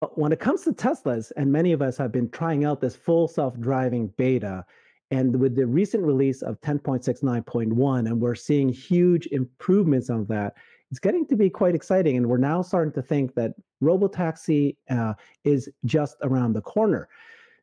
But when it comes to Teslas, and many of us have been trying out this full self-driving beta, and with the recent release of 10.69.1, and we're seeing huge improvements on that, it's getting to be quite exciting. And we're now starting to think that Robotaxi is just around the corner.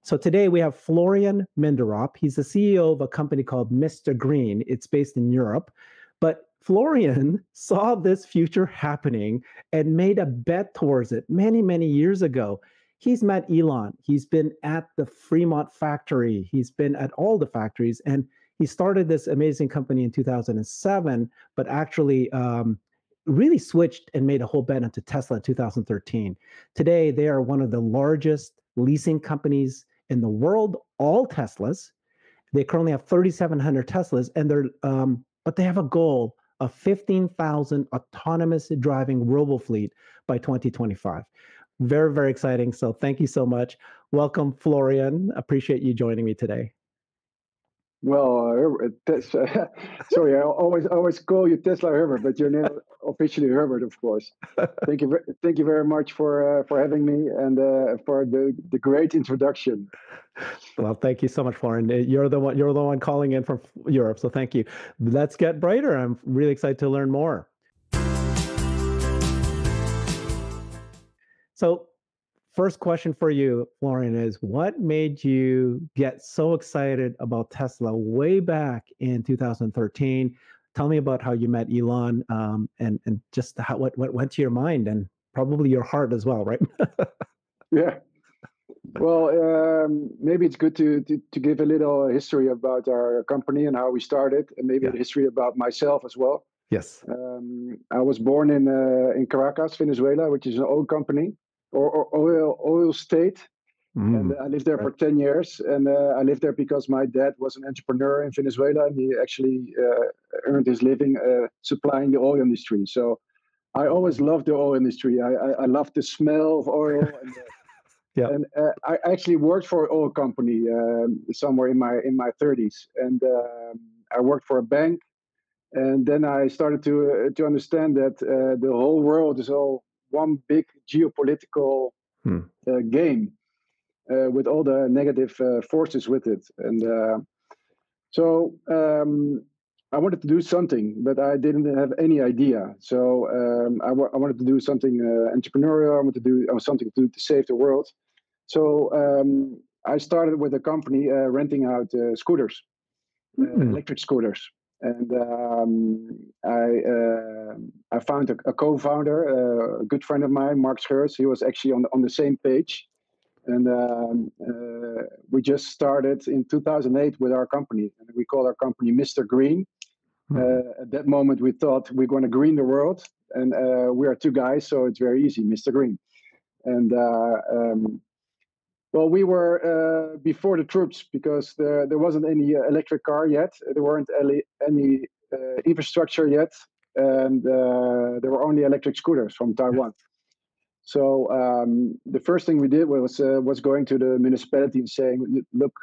So today we have Florian Minderop. He's the CEO of a company called MisterGreen. It's based in Europe. But Florian saw this future happening and made a bet towards it many, many years ago. He's met Elon. He's been at the Fremont factory. He's been at all the factories. And he started this amazing company in 2007, but actually really switched and made a whole bet into Tesla in 2013. Today, they are one of the largest leasing companies in the world, all Teslas. They currently have 3,700 Teslas, and but they have a goal of 15,000 autonomous driving Robofleet by 2025. Very, very exciting. So thank you so much. Welcome, Florian. Appreciate you joining me today. Well, sorry, I always call you Tesla Herbert, but you're now officially Herbert, of course. Thank you very much for having me and for the great introduction. Well, thank you so much, Florian. You're the one calling in from Europe, so thank you. Let's get brighter. I'm really excited to learn more. So, first question for you, Florian, is what made you get so excited about Tesla way back in 2013? Tell me about how you met Elon, and just what went to your mind and probably your heart as well, right? Yeah. Well, maybe it's good to give a little history about our company and how we started, and maybe a history about myself as well. Yes. I was born in Caracas, Venezuela, which is an oil company or oil state. And I lived there for 10 years. And I lived there because my dad was an entrepreneur in Venezuela, and he actually earned his living supplying the oil industry. So I always loved the oil industry. I loved the smell of oil. And, and I actually worked for an oil company somewhere in my 30s. And I worked for a bank. And then I started to understand that the whole world is all one big geopolitical game with all the negative forces with it. And so I wanted to do something, but I didn't have any idea. So I wanted to do something entrepreneurial. I wanted to do something to save the world. So I started with a company renting out scooters, electric scooters. And I found a co-founder, a good friend of mine, Mark Scheurs. He was actually on the same page. And we just started in 2008 with our company. And we call our company MisterGreen. At that moment, we thought we're going to green the world. And we are two guys, so it's very easy, MisterGreen. And well, we were before the troops because there wasn't any electric car yet. There weren't any infrastructure yet. And there were only electric scooters from Taiwan. So the first thing we did was going to the municipality and saying, look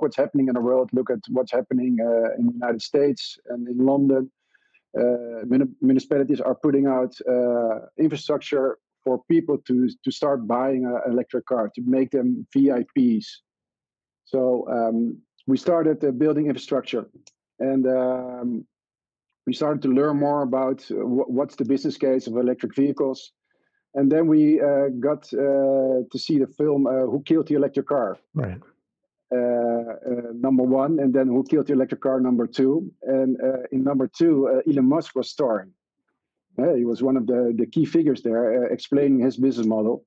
what's happening in the world. Look at what's happening in the United States and in London. Municipalities are putting out infrastructure for people to start buying an electric car, to make them VIPs. So we started building infrastructure, and we started to learn more about what's the business case of electric vehicles. And then we got to see the film Who Killed the Electric Car? Right. Number one, and then Who Killed the Electric Car? Number two. And in number two, Elon Musk was starring. He was one of the key figures there, explaining his business model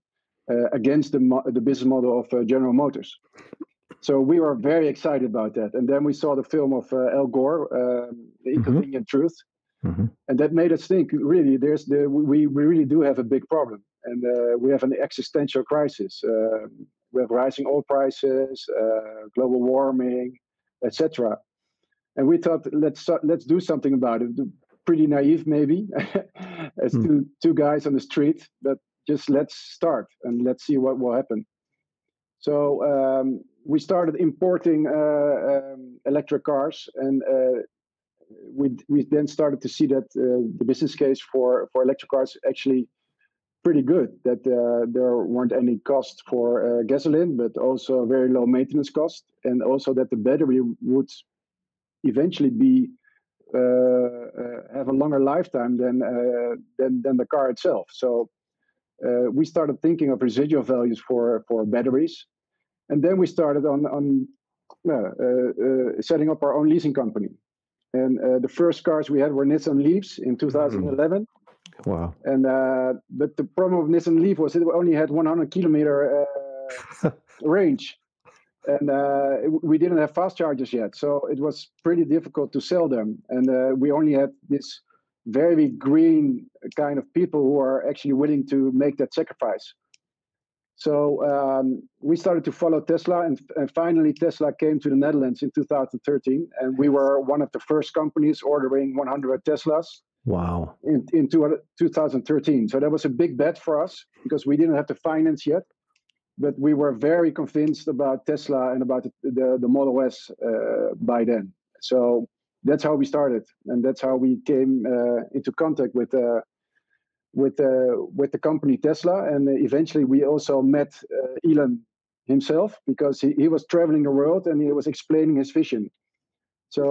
against the business model of General Motors. So we were very excited about that. And then we saw the film of Al Gore, The Inconvenient Truth. And that made us think, really, we really do have a big problem. And we have an existential crisis. We have rising oil prices, global warming, etc. And we thought, let's do something about it. Pretty naive, maybe, as two guys on the street, but just let's start and let's see what will happen. So we started importing electric cars, and we then started to see that the business case for electric cars actually pretty good. That there weren't any cost for gasoline, but also very low maintenance cost, and also that the battery would eventually be have a longer lifetime than the car itself. So we started thinking of residual values for batteries, and then we started on setting up our own leasing company. And the first cars we had were Nissan Leafs in 2011. Wow. And but the problem with Nissan Leaf was it only had 100-kilometer range, and we didn't have fast chargers yet, so it was pretty difficult to sell them. And we only had this very green kind of people who are actually willing to make that sacrifice. So we started to follow Tesla, and finally Tesla came to the Netherlands in 2013, and we were one of the first companies ordering 100 Teslas. Wow. In 2013. So that was a big bet for us because we didn't have the finance yet, but we were very convinced about Tesla and about the Model S by then. So that's how we started, and that's how we came into contact with the company Tesla. And eventually we also met Elon himself, because he was traveling the world and he was explaining his vision. So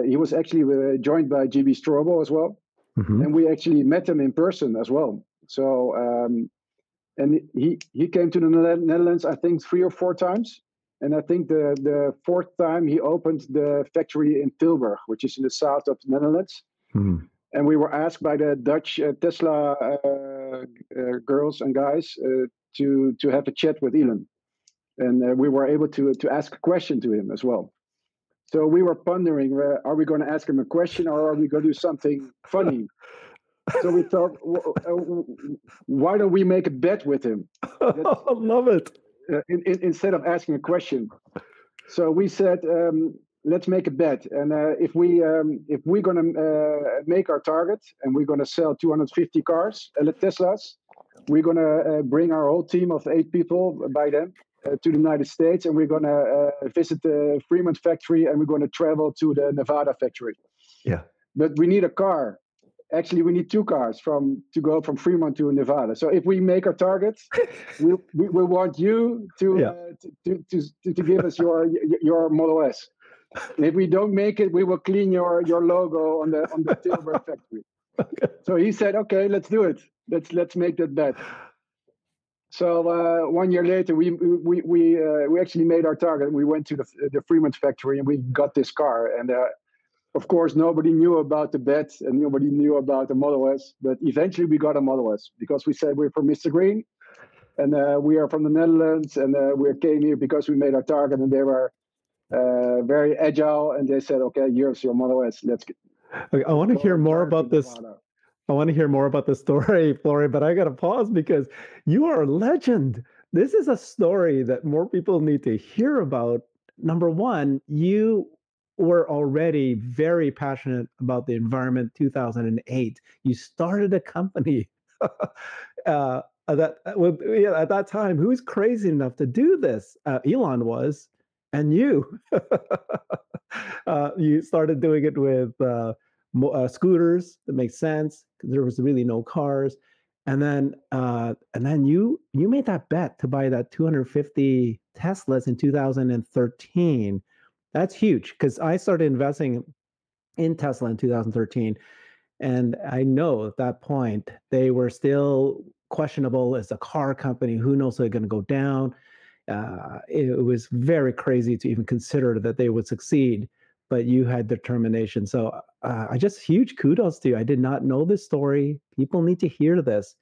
he was actually joined by GB Strobel as well. Mm-hmm. And we actually met him in person as well. So and he came to the Netherlands, I think 3 or 4 times. And I think the 4th time he opened the factory in Tilburg, which is in the south of the Netherlands. Mm-hmm. And we were asked by the Dutch Tesla girls and guys to have a chat with Elon. And we were able to ask a question to him as well. So we were pondering, are we going to ask him a question or are we going to do something funny? So we thought, why don't we make a bet with him? I love it. Instead of asking a question. So we said, let's make a bet. And if we're going to make our target and we're going to sell 250 cars, Teslas, we're going to bring our whole team of 8 people by then to the United States, and we're going to visit the Fremont factory, and we're going to travel to the Nevada factory. Yeah. But we need a car. Actually, we need 2 cars to go from Fremont to Nevada. So if we make our target, we want you to give us your Model S. And if we don't make it, we will clean your logo on the Tilburg factory. Okay. So he said, okay, let's do it. Let's make that bet. So 1 year later, we actually made our target. We went to the Fremont factory and we got this car. And of course, nobody knew about the bet and nobody knew about the Model S. But eventually, we got a Model S because we said we're from MisterGreen, and we are from the Netherlands, and we came here because we made our target. And they were very agile, and they said, "Okay, here's your Model S. Let's get." Okay, I want to hear more about this. Nevada. I want to hear more about the story, Florian, but I got to pause because you are a legend. This is a story that more people need to hear about. Number one, you were already very passionate about the environment. 2008, you started a company at that time. Who's crazy enough to do this? Elon was, and you. You started doing it with scooters. That makes sense because there was really no cars, and then you made that bet to buy that 250 Teslas in 2013. That's huge because I started investing in Tesla in 2013, and I know at that point they were still questionable as a car company. Who knows if they're going to go down? It was very crazy to even consider that they would succeed. But you had determination. So I just huge kudos to you. I did not know this story. People need to hear this.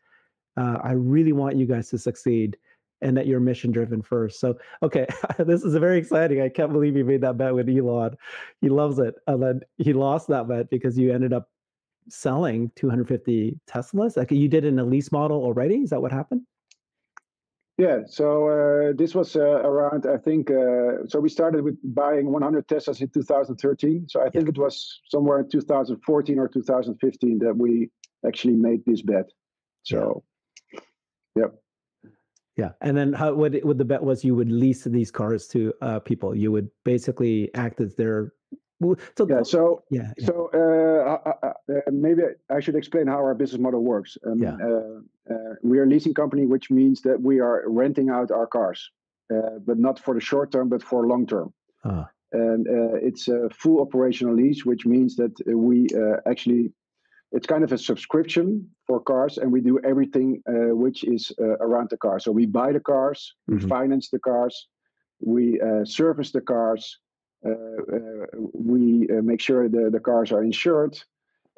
I really want you guys to succeed and that you're mission driven first. So, okay, this is very exciting. I can't believe you made that bet with Elon. He loves it. And then he lost that bet because you ended up selling 250 Teslas. Like you did in a lease model already. Is that what happened? Yeah, so this was around, I think, so we started with buying 100 Teslas in 2013. So I think it was somewhere in 2014 or 2015 that we actually made this bet. So, Yeah, and then what the bet was you would lease these cars to people. You would basically act as their... So maybe I should explain how our business model works. Yeah. We are a leasing company, which means that we are renting out our cars, but not for the short term, but for long term. And it's a full operational lease, which means that we actually, it's kind of a subscription for cars, and we do everything which is around the car. So we buy the cars, we finance the cars, we service the cars, we make sure the cars are insured.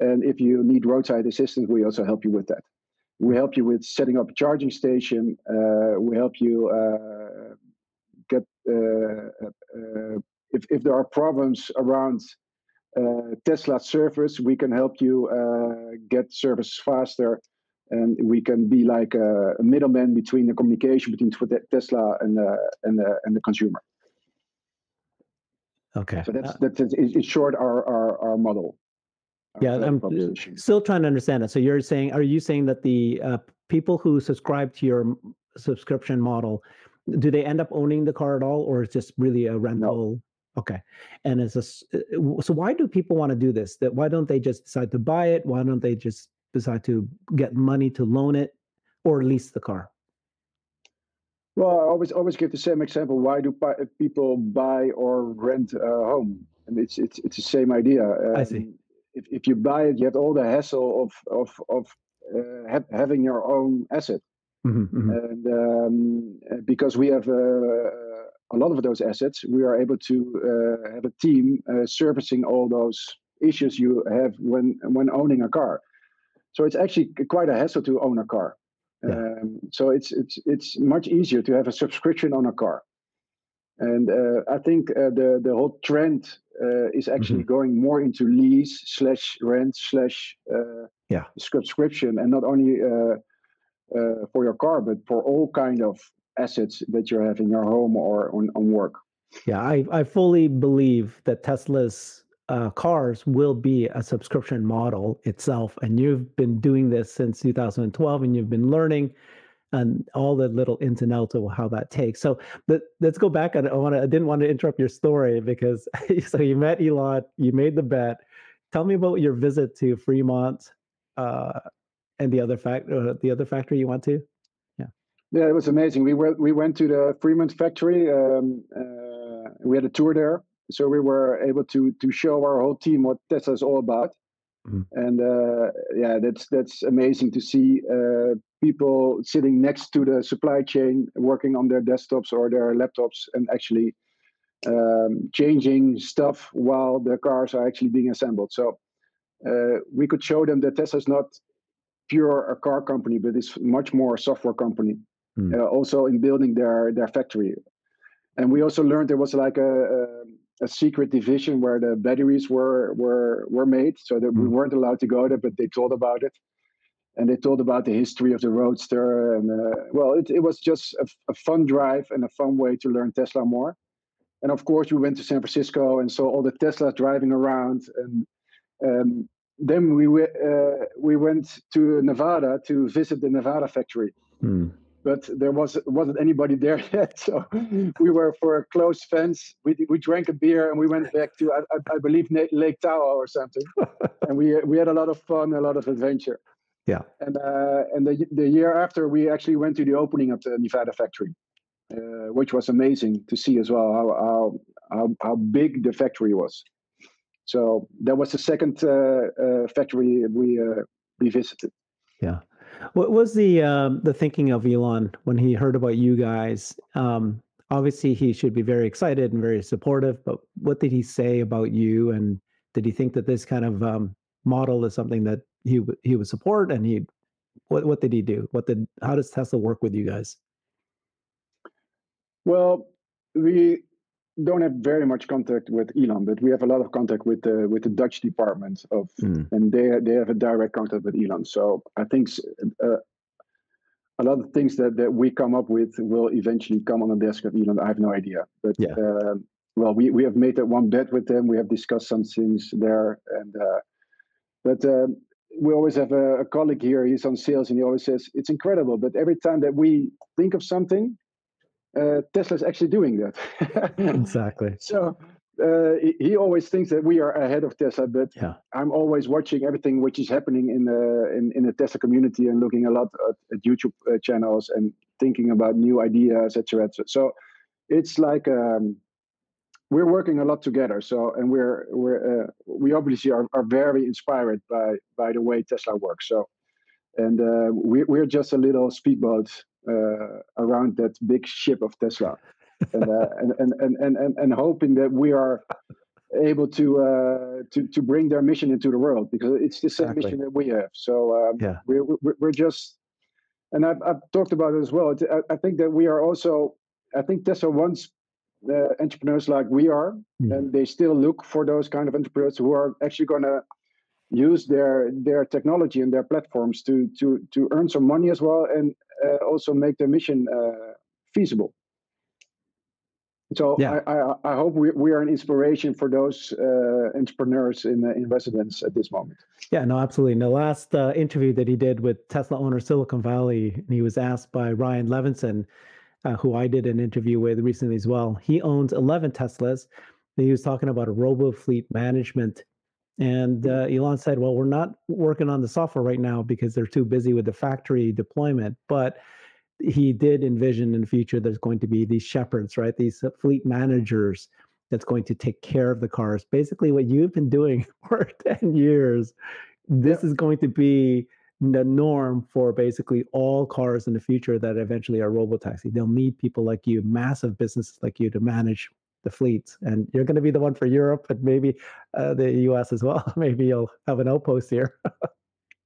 And if you need roadside assistance, we also help you with that. We help you with setting up a charging station. We help you get, if there are problems around Tesla service, we can help you get service faster. And we can be like a middleman between the communication between Tesla and the consumer. Okay. So that's in short our model. Yeah, I'm still trying to understand it. So you're saying, are you saying that the people who subscribe to your subscription model, do they end up owning the car at all, or is just really a rental? No. Okay. And so why do people want to do this? Why don't they just decide to buy it? Why don't they just decide to get money to loan it or lease the car? Well, I always give the same example. Why do people buy or rent a home? And it's the same idea. I see. If you buy it, you have all the hassle of having your own asset. And because we have a lot of those assets, we are able to have a team servicing all those issues you have when owning a car. So it's actually quite a hassle to own a car. Yeah. So it's much easier to have a subscription on a car. And I think the whole trend is actually going more into lease/rent/ subscription, and not only for your car, but for all kind of assets that you have in your home or on work. Yeah, I fully believe that Tesla's cars will be a subscription model itself, and you've been doing this since 2012, and you've been learning and all the little ins and outs of how that takes. So let's go back. I didn't want to interrupt your story because so you met Elon, you made the bet. Tell me about your visit to Fremont and the other factory you went to. Yeah, it was amazing. We went to the Fremont factory. We had a tour there, so we were able to show our whole team what Tesla is all about. And yeah, that's amazing to see people sitting next to the supply chain, working on their desktops or their laptops, and actually changing stuff while the cars are actually being assembled. So we could show them that Tesla is not pure a car company, but it's much more a software company. Also in building their factory. And we also learned there was like a secret division where the batteries were made, so that we weren't allowed to go there, but they told about it. And they told about the history of the Roadster. And well, it was just a fun drive and a fun way to learn Tesla more. And of course, we went to San Francisco and saw all the Teslas driving around. And then we went to Nevada to visit the Nevada factory. But there wasn't anybody there yet, so we were for a closed fence. We drank a beer and we went back to I believe Lake Tahoe or something, and we had a lot of fun, a lot of adventure. Yeah. And the year after, we actually went to the opening of the Nevada factory, which was amazing to see as well how big the factory was. So that was the second factory we visited. Yeah. What was the thinking of Elon when he heard about you guys? Obviously, he should be very excited and very supportive, but what did he say about you? And did he think that this kind of model is something that he would support? And what did he do? How does Tesla work with you guys? Well, we don't have very much contact with Elon, but we have a lot of contact with the Dutch department and they have a direct contact with Elon. So I think a lot of things that we come up with will eventually come on the desk of Elon. I have no idea, but yeah. Well, we have made that one bet with them. We have discussed some things there, and but we always have a colleague here. He's on sales, and he always says it's incredible. But every time that we think of something, Tesla is actually doing that. Exactly. So he always thinks that we are ahead of Tesla, but Yeah. I'm always watching everything which is happening in the Tesla community and looking a lot at YouTube channels and thinking about new ideas, etc. So it's like we're working a lot together. So, and we obviously are very inspired by the way Tesla works. So, and we're just a little speedboat around that big ship of Tesla, and hoping that we are able to bring their mission into the world, because it's the same mission that we have. So yeah, we're just, and I've talked about it as well. I think that we are also, I think Tesla wants entrepreneurs like we are, and they still look for those kind of entrepreneurs who are actually going to use their technology and their platforms to earn some money as well, and also make their mission feasible. So yeah. I hope we are an inspiration for those entrepreneurs in residence at this moment. Yeah, no, absolutely. In the last interview that he did with Tesla owner Silicon Valley, he was asked by Ryan Levinson, who I did an interview with recently as well. He owns 11 Teslas. He was talking about a Robofleet management. And Elon said, well, we're not working on the software right now because they're too busy with the factory deployment. But he did envision in the future there's going to be these shepherds, right? These fleet managers that's going to take care of the cars. Basically, what you've been doing for 10 years, this is going to be the norm for basically all cars in the future that eventually are robotaxi. They'll need people like you, massive businesses like you, to manage the fleets. And you're going to be the one for Europe and maybe the US as well. Maybe you'll have an outpost here.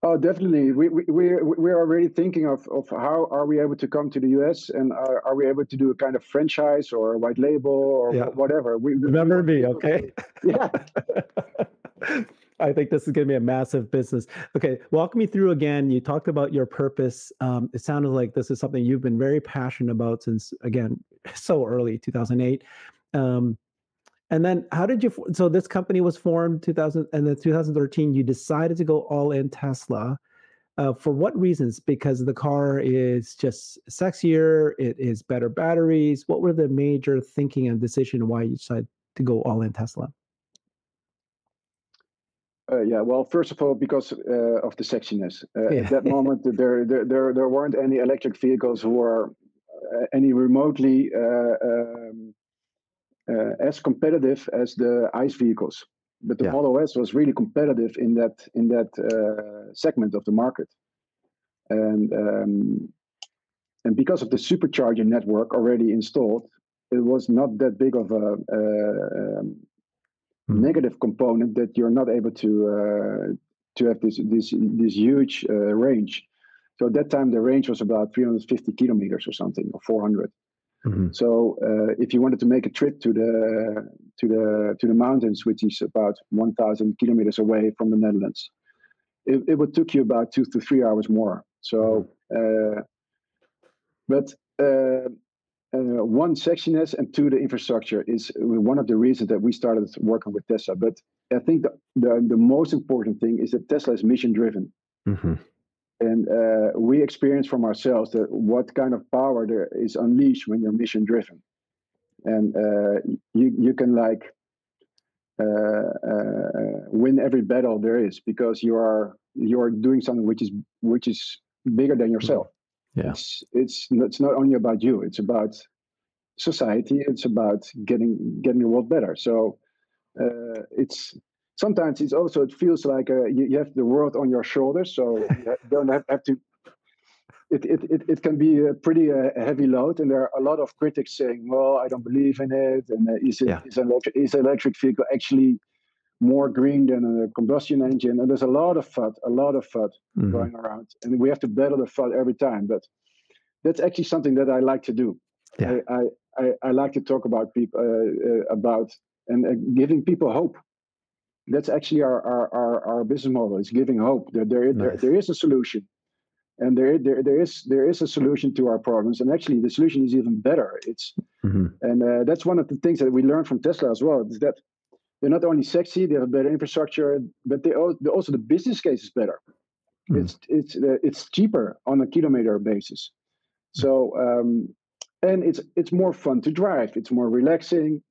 Oh, definitely. We're already thinking of how are we able to come to the US, and are we able to do a kind of franchise or a white label or whatever. Remember me, okay? Yeah. I think this is going to be a massive business. Okay, walk me through again. You talked about your purpose. It sounded like this is something you've been very passionate about since, again, so early, 2008. And then how did you, so this company was formed 2000, and then 2013, you decided to go all in Tesla. For what reasons? Because the car is just sexier, it is better batteries. What were the major thinking and decision why you decided to go all in Tesla? Yeah, well, first of all, because of the sexiness. At that moment, there weren't any electric vehicles who were any remotely as competitive as the ICE vehicles. But the Model S was really competitive in that segment of the market, and because of the supercharger network already installed, it was not that big of a negative component that you're not able to have this huge range. So at that time the range was about 350 kilometers or something, or 400. So if you wanted to make a trip to the mountains, which is about 1,000 kilometers away from the Netherlands, it would took you about 2 to 3 hours more. So, but one, sexiness, and two, the infrastructure is one of the reasons that we started working with Tesla. But I think the most important thing is that Tesla is mission driven. And we experience from ourselves that what kind of power there is unleashed when you're mission driven. And you can like win every battle there is, because you are doing something which is bigger than yourself. It's not only about you, it's about society, it's about getting the world better. So it's sometimes it's also, it feels like you have the world on your shoulders, so you don't have to. It can be a pretty heavy load, and there are a lot of critics saying, "Well, I don't believe in it," and is an electric vehicle actually more green than a combustion engine? And there's a lot of FUD going around, and we have to battle the FUD every time. But that's actually something that I like to do. I like to talk about people about and giving people hope. That's actually our business model. It's giving hope that there is a solution, and there is a solution to our problems. And actually, the solution is even better. It's and that's one of the things that we learned from Tesla as well. Is that they're not only sexy, they have a better infrastructure, but also the business case is better. It's cheaper on a kilometer basis. So and it's more fun to drive. It's more relaxing.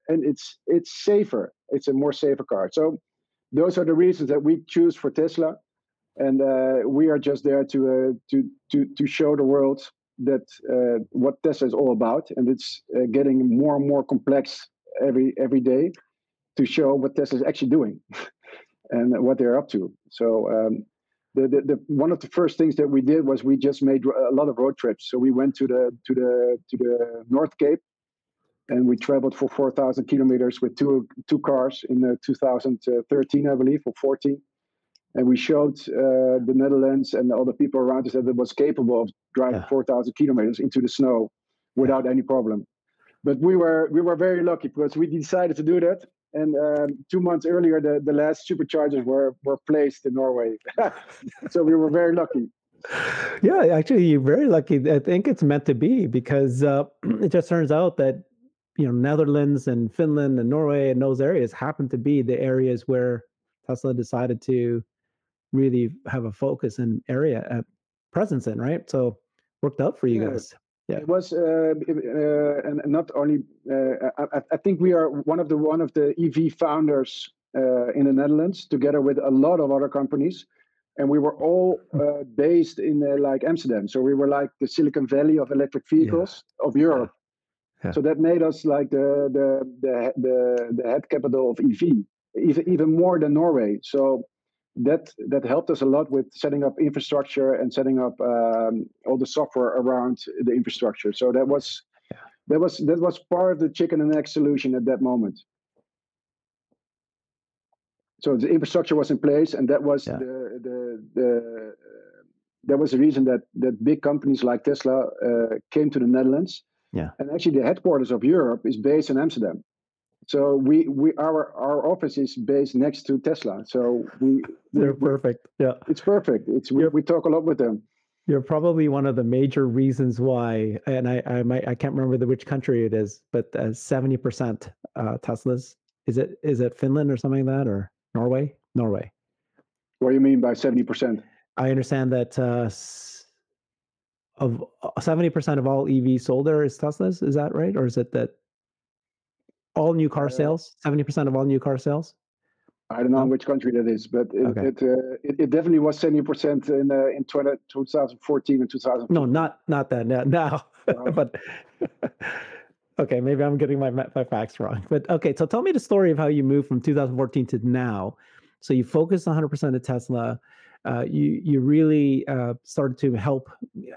and it's safer. It's a more safer car. So those are the reasons that we choose for Tesla, and we are just there to show the world that what Tesla is all about, and it's getting more and more complex every day to show what Tesla is actually doing and what they're up to. So the one of the first things that we did was we just made a lot of road trips. So we went to the North Cape, and we traveled for 4,000 kilometers with two cars in 2013, I believe, or 14. And we showed the Netherlands and all the people around us that it was capable of driving 4,000 kilometers into the snow without any problem. But we were very lucky because we decided to do that. And 2 months earlier, the last superchargers were placed in Norway. So we were very lucky. Yeah, actually, you're very lucky. I think it's meant to be, because it just turns out that, Netherlands and Finland and Norway and those areas happen to be the areas where Tesla decided to really have a focus and area presence in, right? So worked out for you guys. Yeah, it was, and not only. I think we are one of the EV founders in the Netherlands, together with a lot of other companies, and we were all based in like Amsterdam. So we were like the Silicon Valley of electric vehicles of Europe. Yeah. So that made us like the head capital of EV, even more than Norway. So that helped us a lot with setting up infrastructure and setting up all the software around the infrastructure. So that was part of the chicken and egg solution at that moment. So the infrastructure was in place, and that was that was the reason that big companies like Tesla came to the Netherlands. Yeah. And actually, the headquarters of Europe is based in Amsterdam. So our office is based next to Tesla. So they're perfect. Yeah, it's perfect. We talk a lot with them. You're probably one of the major reasons why, and I can't remember which country it is, but 70% Teslas. Is it Finland or something like that, or Norway? Norway. What do you mean by 70%? I understand that of 70% of all EVs sold there is Teslas. Is that right, or is it that all new car sales? 70% of all new car sales? I don't know which country that is, but it definitely was 70% in 2014 and 2015. No, not that now. But okay, maybe I'm getting my facts wrong. But okay, so tell me the story of how you moved from 2014 to now. So you focused 100% of Tesla. You really started to help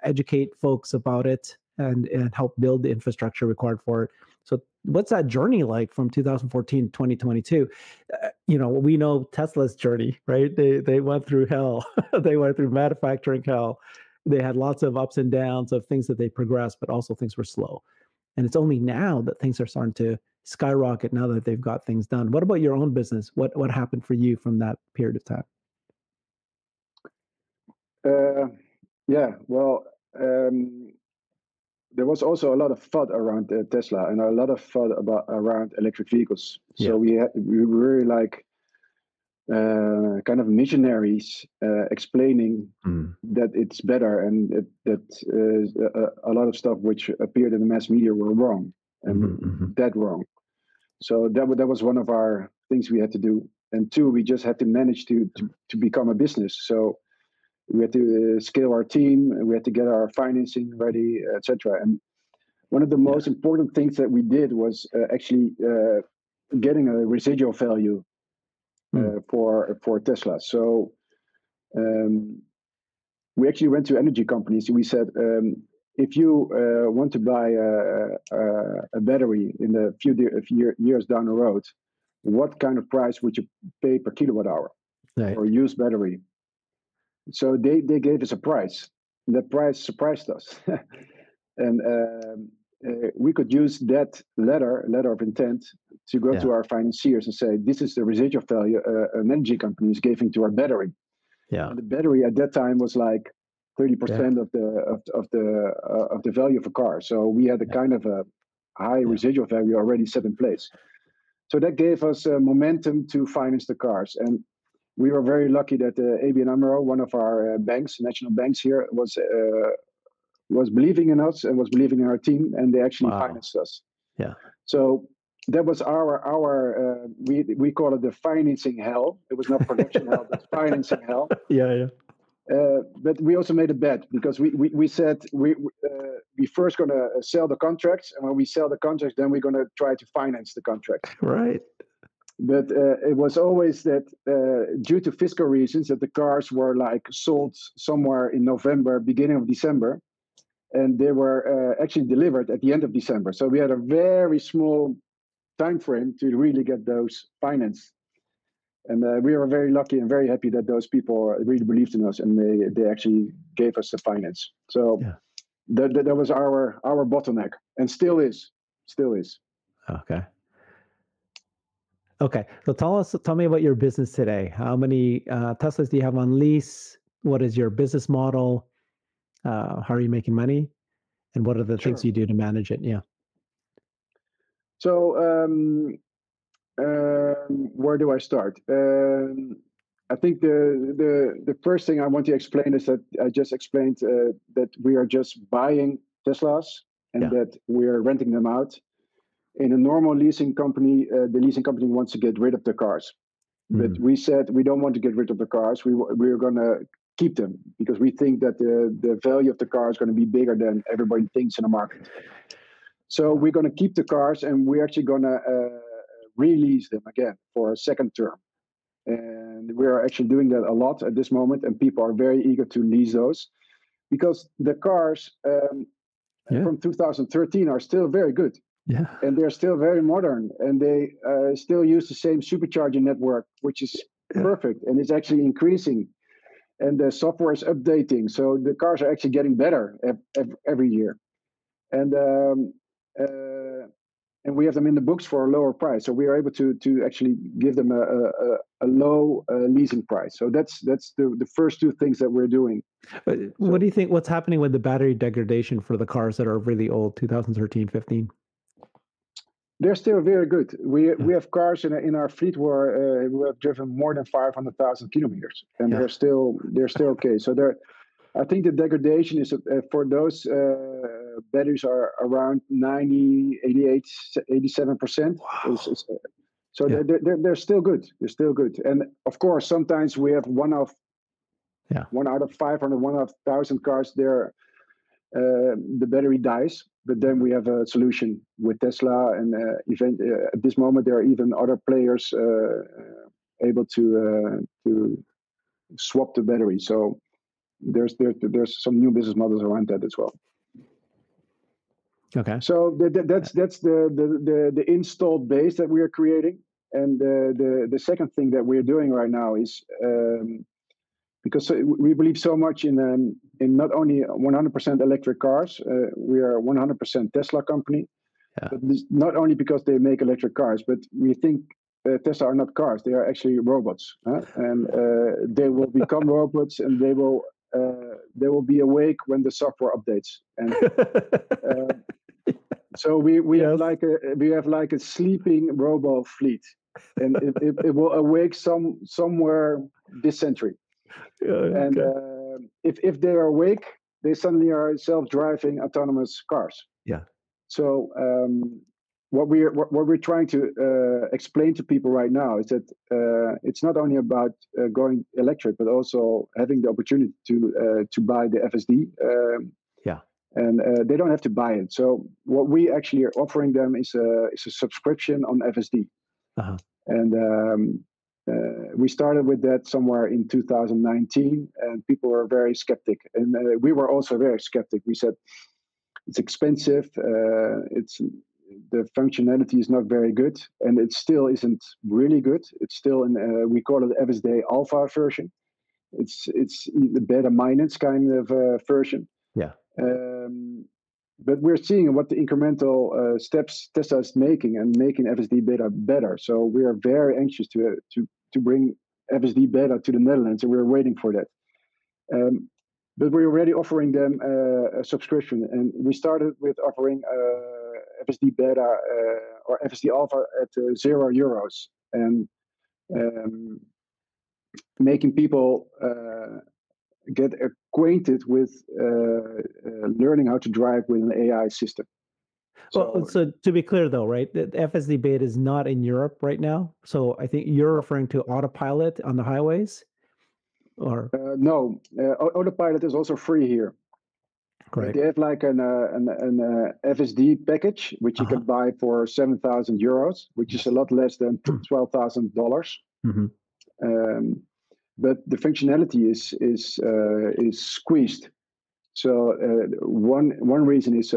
educate folks about it and help build the infrastructure required for it. So what's that journey like from 2014 to 2022? We know Tesla's journey, right? They went through hell. They went through manufacturing hell. They had lots of ups and downs of things that they progressed, but also things were slow. And it's only now that things are starting to skyrocket now that they've got things done. What about your own business? What happened for you from that period of time? Well, there was also a lot of FUD around Tesla and a lot of FUD around electric vehicles. So we were like kind of missionaries explaining that it's better, and that a lot of stuff which appeared in the mass media were wrong and dead wrong. So that was one of our things we had to do. And two, we just had to manage to become a business. So we had to scale our team, and we had to get our financing ready, etc. And one of the most important things that we did was actually getting a residual value for Tesla. So we actually went to energy companies. We said, if you want to buy a battery in a few years down the road, what kind of price would you pay per kilowatt hour for a used battery? So they gave us a price. That price surprised us. And we could use that letter of intent to go to our financiers and say, this is the residual value an energy company is giving to our battery. Yeah. And the battery at that time was like 30% of the value of a car. So we had a kind of a high residual value already set in place. So that gave us momentum to finance the cars. And we were very lucky that ABN AMRO, one of our banks, national banks here, was believing in us and was believing in our team, and they actually financed us. Yeah. So that was our we call it the financing hell. It was not production hell, but financing hell. Yeah. But we also made a bet, because we said we first going to sell the contracts, and when we sell the contracts, then we're going to try to finance the contracts. Right. But it was always that due to fiscal reasons, that the cars were like sold somewhere in November, beginning of December, and they were actually delivered at the end of December. So we had a very small time frame to really get those financed. And we were very lucky and very happy that those people really believed in us, and they actually gave us the finance. So yeah. that was our bottleneck, and still is. Okay. Okay. So tell me about your business today. How many Teslas do you have on lease? What is your business model? How are you making money? And what are the things you do to manage it? Yeah. So where do I start? I think the first thing I want to explain is that I just explained that we are just buying Teslas, and that we are renting them out. In a normal leasing company, the leasing company wants to get rid of the cars. But we said we don't want to get rid of the cars. We're going to keep them, because we think that the value of the car is going to be bigger than everybody thinks in the market. So we're going to keep the cars, and we're actually going to release them again for a second term. And we are actually doing that a lot at this moment, and people are very eager to lease those, because the cars from 2013 are still very good. Yeah. And they're still very modern, and they still use the same supercharging network, which is perfect, and it's actually increasing. And the software is updating, so the cars are actually getting better every year. And we have them in the books for a lower price, so we are able to actually give them a low leasing price. So that's the first two things that we're doing. What do you think? What's happening with the battery degradation for the cars that are really old, 2013, 15? They're still very good. We have cars in our fleet where we have driven more than 500,000 kilometers, and they're still okay. So I think the degradation is for those batteries are around 90, 88, 87%. Wow. So they're still good. They're still good. And of course, sometimes we have one out of 500, 1 out of 1,000 cars there. The battery dies, but then we have a solution with Tesla, and at this moment there are even other players able to swap the battery. So there's some new business models around that as well. Okay. So that's the installed base that we are creating, and the second thing that we're doing right now is. Because we believe so much in not only 100% electric cars, we are a 100% Tesla company. Yeah. But not only because they make electric cars, but we think Tesla are not cars; they are actually robots, and they will become robots, and they will be awake when the software updates. And so we have like a sleeping Robofleet, and it will awake somewhere this century. And if they are awake, they suddenly are self-driving autonomous cars. Yeah. So what we're trying to explain to people right now is that it's not only about going electric, but also having the opportunity to buy the FSD. And they don't have to buy it. So what we actually are offering them is a subscription on FSD. Uh-huh. And we started with that somewhere in 2019, and people were very skeptic, and we were also very skeptic. We said it's expensive, the functionality is not very good, and it still isn't really good. It's still we call it FSD Alpha version. It's the beta minus kind of version. Yeah. But we're seeing what the incremental steps Tesla is making, and making FSD beta better. So we are very anxious to bring FSD beta to the Netherlands, and we're waiting for that. But we're already offering them a subscription, and we started with offering FSD beta or FSD alpha at €0, and making people get acquainted with learning how to drive with an AI system. Well, So so to be clear though, right, the FSD beta is not in Europe right now. So I think you're referring to autopilot on the highways, or no, Autopilot is also free here. correct? They have like an FSD package which you Uh-huh. can buy for €7,000, which is a Yes. lot less than $12,000. Hmm. Um, but the functionality is squeezed. So one reason is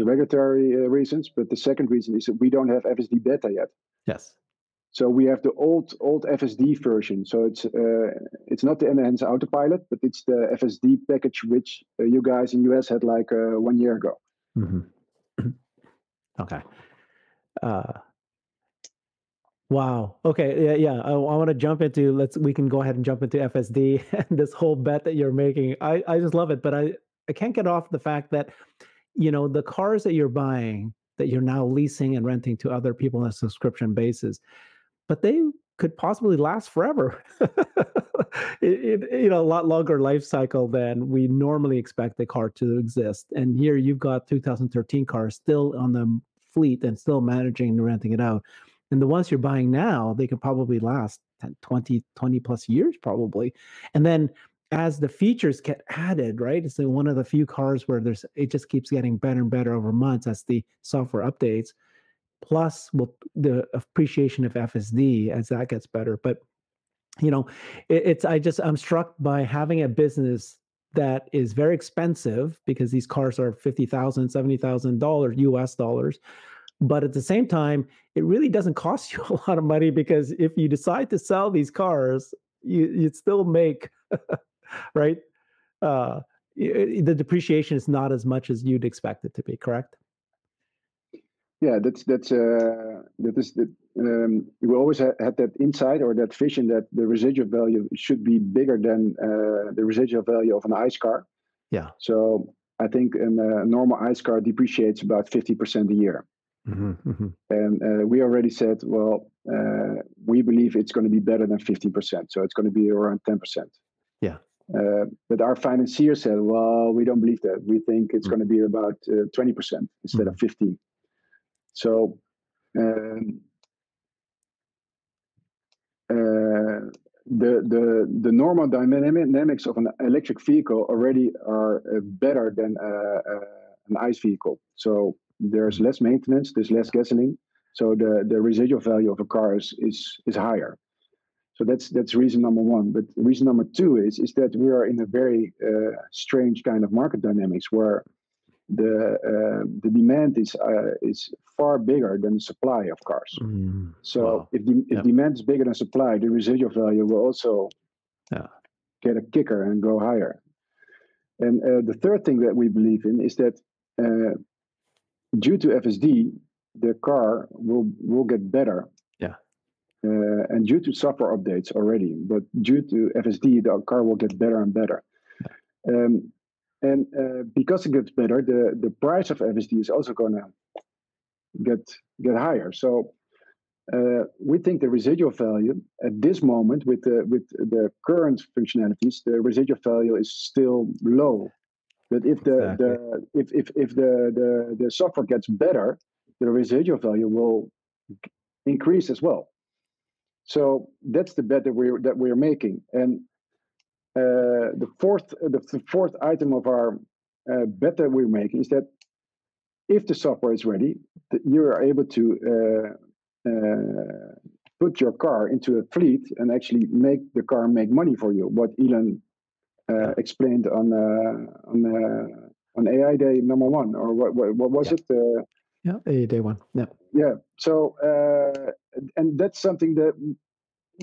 regulatory reasons, but the second reason is that we don't have FSD beta yet. Yes. So we have the old FSD version. So it's not the enhanced autopilot, but it's the FSD package which you guys in US had like 1 year ago. Hmm. Okay. Uh, wow. Okay. Yeah. Yeah. I want to jump into, we can go ahead and jump into FSD and this whole bet that you're making. I just love it, but I can't get off the fact that, the cars that you're buying, that you're now leasing and renting to other people on a subscription basis, but they could possibly last forever. A lot longer life cycle than we normally expect the car to exist. And here you've got 2013 cars still on the fleet and still managing and renting it out. And the ones you're buying now, they can probably last 10, 20 plus years probably. And then as the features get added, right? It's one of the few cars where it just keeps getting better and better over months as the software updates, plus the appreciation of FSD as that gets better. But I'm struck by having a business that is very expensive because these cars are $50,000, $70,000 US dollars. But at the same time, it really doesn't cost you a lot of money, because if you decide to sell these cars, you'd still make, right? Uh, the depreciation is not as much as you'd expect it to be, correct? Yeah, we always had that insight or that vision that the residual value should be bigger than the residual value of an ICE car. Yeah. So I think a normal ICE car depreciates about 50% a year. Mm-hmm, mm-hmm. And we already said, well, we believe it's going to be better than 15%. So it's going to be around 10%. Yeah. But our financier said, well, we don't believe that. We think it's going to be about 20% instead of 15%. So the normal dynamics of an electric vehicle already are better than an ICE vehicle. So there's less maintenance, there's less gasoline. So the residual value of a car is higher. So that's reason number one. But reason number two is that we are in a very strange kind of market dynamics where the demand is far bigger than the supply of cars. So wow. if demand is bigger than supply, the residual value will also get a kicker and go higher. And the third thing that we believe in is that due to FSD, the car will get better. Yeah. And due to software updates already, but due to FSD, the car will get better and better. And because it gets better, the price of FSD is also going to get higher. So we think the residual value at this moment, with the current functionalities, the residual value is still low. But if the software gets better, the residual value will increase as well. So that's the bet that we're making. And the fourth item of our bet that we're making is that if the software is ready, you are able to put your car into a fleet and actually make the car make money for you. What Elon explained on AI Day #1, or what was it? AI Day 1. Yeah. Yeah. So and that's something that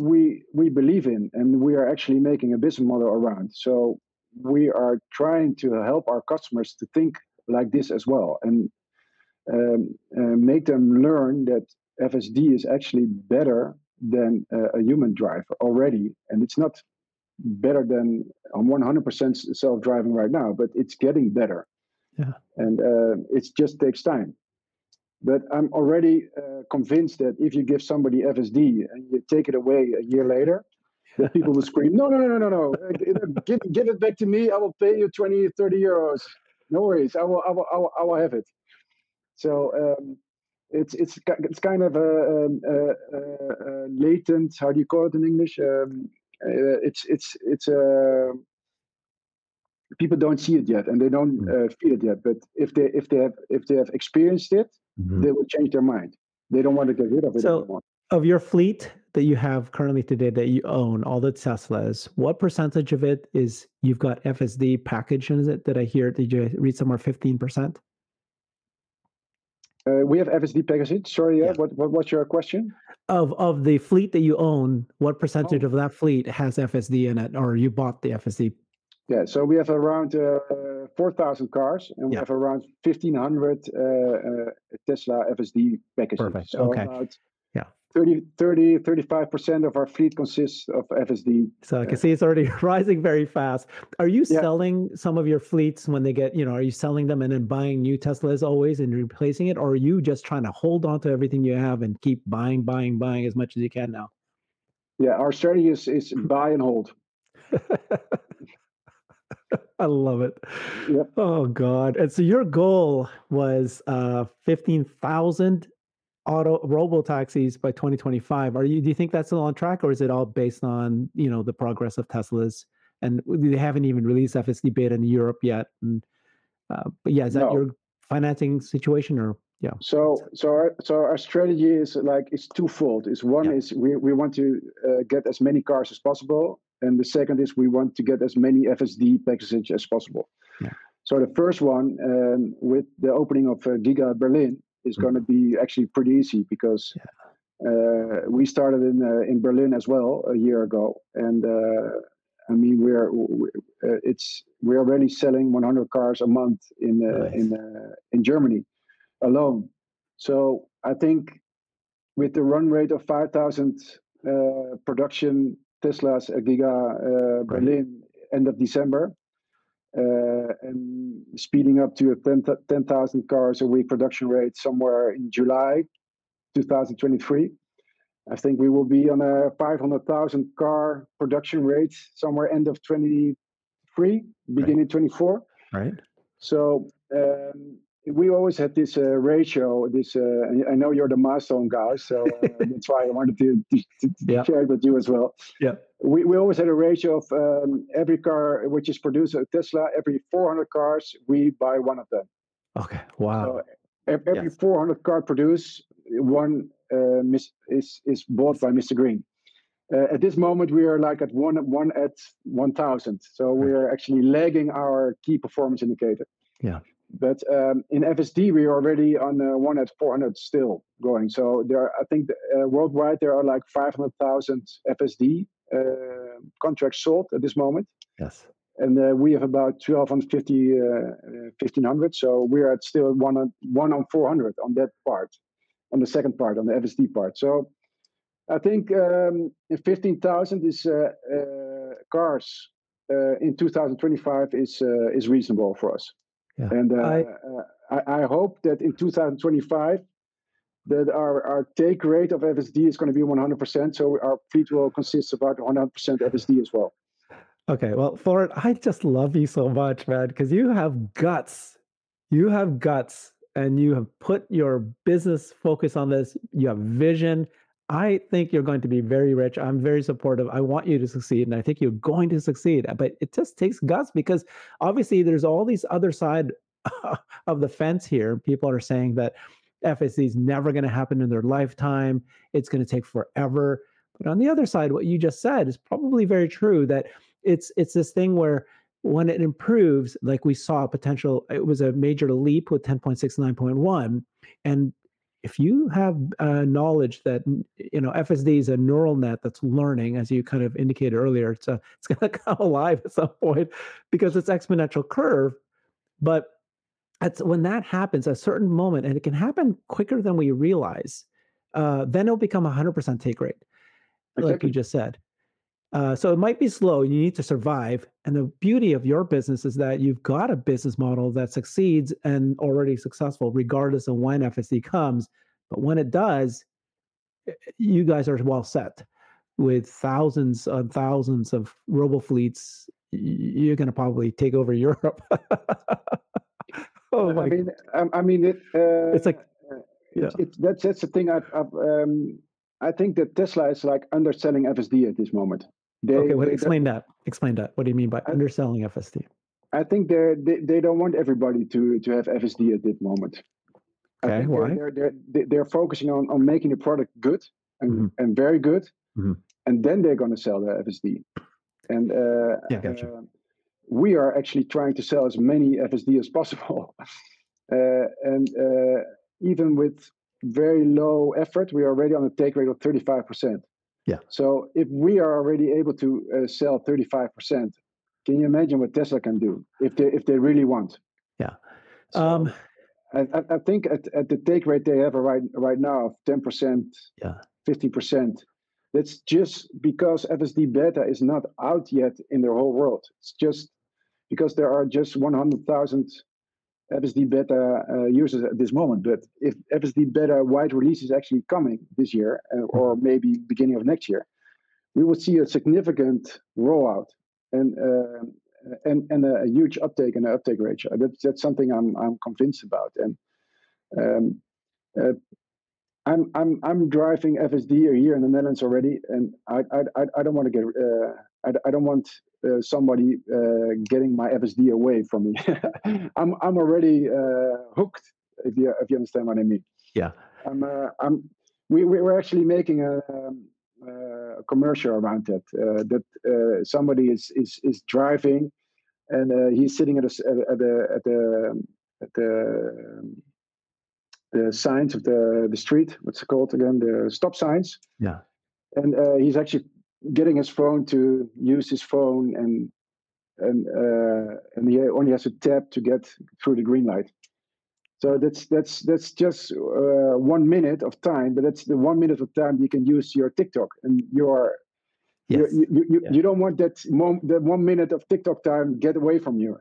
we believe in, and we are actually making a business model around. So we are trying to help our customers to think like this as well, and make them learn that FSD is actually better than a human driver already, and it's not better than 100% self-driving right now, but it's getting better. Yeah. And it just takes time. But I'm already convinced that if you give somebody FSD and you take it away a year later, that people will scream, no, give it back to me. I will pay you 20, 30 euros. No worries. I will have it. So it's kind of a latent. How do you call it in English? It's people don't see it yet and they don't feel it yet. But if they have experienced it, they will change their mind. They don't want to get rid of it anymore. Of your fleet that you have currently today that you own, all the Teslas, what percentage of it is you've got FSD package in it? Did I hear? Did you read somewhere 15%? We have FSD package. Sorry, what's your question? Of the fleet that you own, what percentage of that fleet has FSD in it, or you bought the FSD? Yeah, so we have around 4,000 cars, and we have around 1,500 Tesla FSD packages. Perfect. So about 35% of our fleet consists of FSD. So I can see it's already rising very fast. Are you selling some of your fleets when they get, are you selling them and then buying new Teslas always and replacing it? Or are you just trying to hold on to everything you have and keep buying as much as you can now? Yeah, our strategy is buy and hold. I love it. Yep. Oh, God. And so your goal was 15,000 robotaxis by 2025. Do you think that's still on track, or is it all based on, the progress of Teslas? And they haven't even released FSD beta in Europe yet. And, but yeah, is that your financing situation, or? Yeah. So our strategy is it's twofold. One is we want to get as many cars as possible, and the second is we want to get as many FSD packages as possible. Yeah. So the first one, with the opening of Giga Berlin, is going to be actually pretty easy because we started in Berlin as well a year ago, and I mean we're already selling 100 cars a month in Germany alone. So I think with the run rate of 5,000 production Teslas at Giga Berlin end of December, and speeding up to a 10,000 cars a week production rate somewhere in July 2023, I think we will be on a 500,000 car production rate somewhere end of 23, beginning 24. Right. So we always had this ratio. I know you're the milestone guy, so that's why I wanted to share it with you as well. Yeah. We always had a ratio of every car which is produced at Tesla, every 400 cars, we buy one of them. Okay. Wow. So every 400 car produced, one is bought by MisterGreen. At this moment, we are at one at 1,000. So we're actually lagging our key performance indicator. Yeah. But in FSD, we are already on one at 400 still going. So I think worldwide there are 500,000 FSD contracts sold at this moment. Yes. And we have about 1,250, 1,500. So we're at still one on 400 on that part, on the second part, on the FSD part. So I think 15,000 cars in 2025 is reasonable for us. Yeah. And I hope that in 2025 that our take rate of FSD is going to be 100%. So our fleet will consist of about 100% FSD as well. Okay, well, Florian, I just love you so much, man, because you have guts. You have guts, and you have put your business focus on this. You have vision. I think you're going to be very rich. I'm very supportive. I want you to succeed, and I think you're going to succeed. But it just takes guts, because obviously there's all these other side of the fence here. People are saying that FSD is never going to happen in their lifetime. It's going to take forever. But on the other side, what you just said is probably very true, that it's this thing where when it improves, like we saw potential, it was a major leap with 10.69.1. And if you have knowledge that, FSD is a neural net that's learning, as you kind of indicated earlier, it's going to come alive at some point because it's exponential curve. But when that happens, a certain moment, and it can happen quicker than we realize, then it'll become 100% take rate, like you just said. So it might be slow. You need to survive. And the beauty of your business is that you've got a business model that succeeds and already successful, regardless of when FSD comes. But when it does, you guys are well set with thousands and thousands of Robofleets. You're going to probably take over Europe. Oh my! I mean it. It's like, yeah. That's the thing. I think that Tesla is like underselling FSD at this moment. Okay, explain that. Explain that. What do you mean by underselling FSD? I think they don't want everybody to have FSD at this moment. Okay, I think why? they're focusing on making the product good and very good, and then they're going to sell the FSD. And Gotcha. We are actually trying to sell as many FSD as possible, and even with very low effort, we are already on a take rate of 35%. Yeah. So if we are already able to sell 35%, can you imagine what Tesla can do if they really want? Yeah. So, I think at the take rate they have right now of 10%, 15%, that's just because FSD beta is not out yet in the whole world. It's just because there are just 100,000 FSD beta users at this moment. But if FSD beta wide release is actually coming this year, or maybe beginning of next year, we will see a significant rollout and a huge uptake and an uptake ratio. That's something I'm convinced about. And I'm driving FSD here in the Netherlands already, and I don't want to get I don't want somebody getting my FSD away from me. I'm already hooked, if you understand what I mean. Yeah. We're actually making a commercial around that. That somebody is driving, and he's sitting at the signs of the street. What's it called again? The stop signs. Yeah. And he's actually getting his phone to use his phone, and he only has to tap to get through the green light. So that's just 1 minute of time, but that's the 1 minute of time you can use your TikTok, and you don't want that 1 minute of TikTok time get away from you.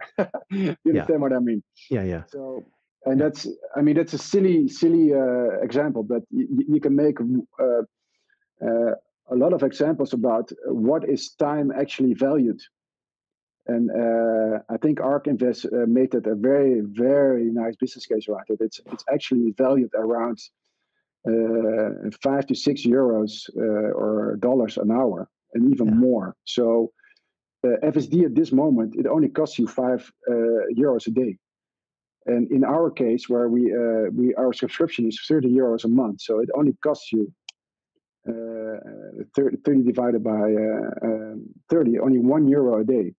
You understand what I mean? Yeah. So, and that's a silly example, but you can make a lot of examples about what is time actually valued. And I think ARK Invest made that a very, very nice business case around it. It's actually valued around 5 to 6 euros or dollars an hour, and even more. So FSD at this moment, it only costs you 5 euros a day. And in our case, where our subscription is 30 euros a month, so it only costs you 30 divided by 30, only €1 a day.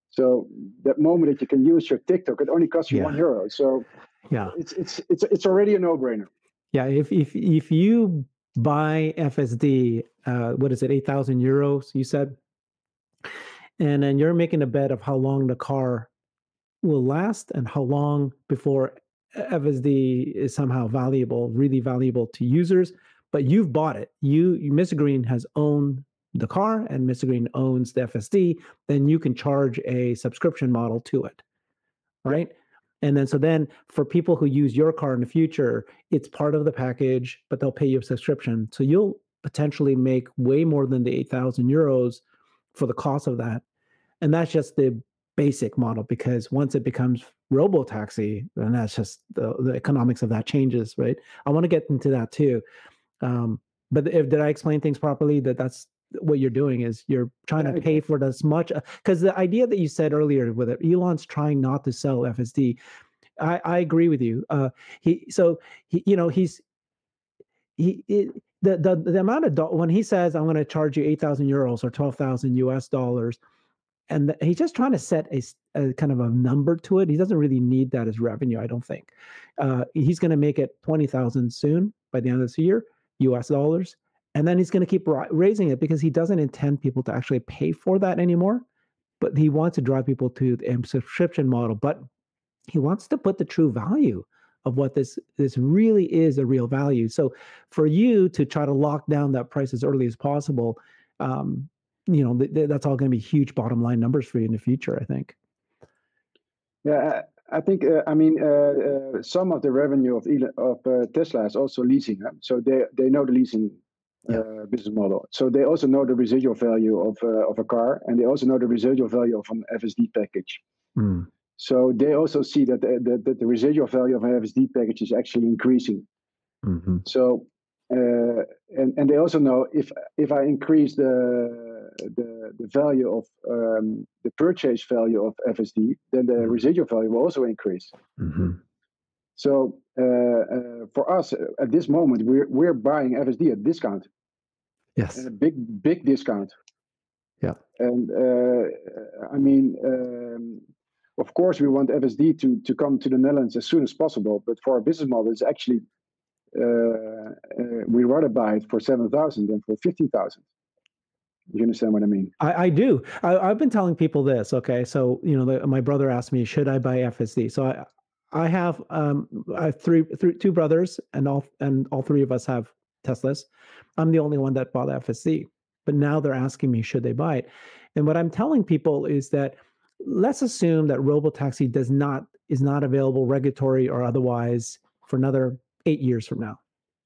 So that moment that you can use your TikTok, it only costs you €1. So it's already a no-brainer. Yeah, if you buy FSD, what is it, 8,000 euros? You said, and then you're making a bet of how long the car will last and how long before FSD is somehow valuable, really valuable to users. But you've bought it. MisterGreen has owned the car, and MisterGreen owns the FSD. Then you can charge a subscription model to it, right? And then for people who use your car in the future, it's part of the package, but they'll pay you a subscription. So you'll potentially make way more than the 8,000 euros for the cost of that. And that's just the basic model, because once it becomes Robotaxi, then that's just the economics of that changes, right? I want to get into that too. But did I explain things properly? That's what you're doing is you're trying to pay for it as much, because the idea that you said earlier with it, Elon's trying not to sell FSD. I agree with you. The amount of when he says I'm going to charge you 8,000 euros or 12,000 US dollars, and he's just trying to set a kind of a number to it. He doesn't really need that as revenue, I don't think. He's going to make it 20,000 soon by the end of this year, US dollars. And then he's going to keep raising it because he doesn't intend people to actually pay for that anymore. But he wants to drive people to the subscription model. But he wants to put the true value of what this really is, a real value. So for you to try to lock down that price as early as possible, that's all going to be huge bottom line numbers for you in the future, I think. Yeah, I think some of the revenue of Tesla is also leasing. So they know the leasing business model. So they also know the residual value of a car, and they also know the residual value of an FSD package. So they also see that the residual value of an FSD package is actually increasing. Mm-hmm. So and they also know if I increase the value of the purchase value of FSD, then the residual value will also increase. Mm-hmm. So for us at this moment, we're buying FSD at discount. Yes. And a big discount. Yeah. And I mean, of course, we want FSD to come to the Netherlands as soon as possible. But for our business model, it's actually we rather buy it for 7,000 than for 15,000. You understand what I mean? I do. I've been telling people this. Okay, so my brother asked me, should I buy FSD? So I have two brothers, and all three of us have Teslas. I'm the only one that bought FSD, but now they're asking me, should they buy it? And what I'm telling people is that let's assume that Robotaxi is not available regulatory or otherwise for another 8 years from now.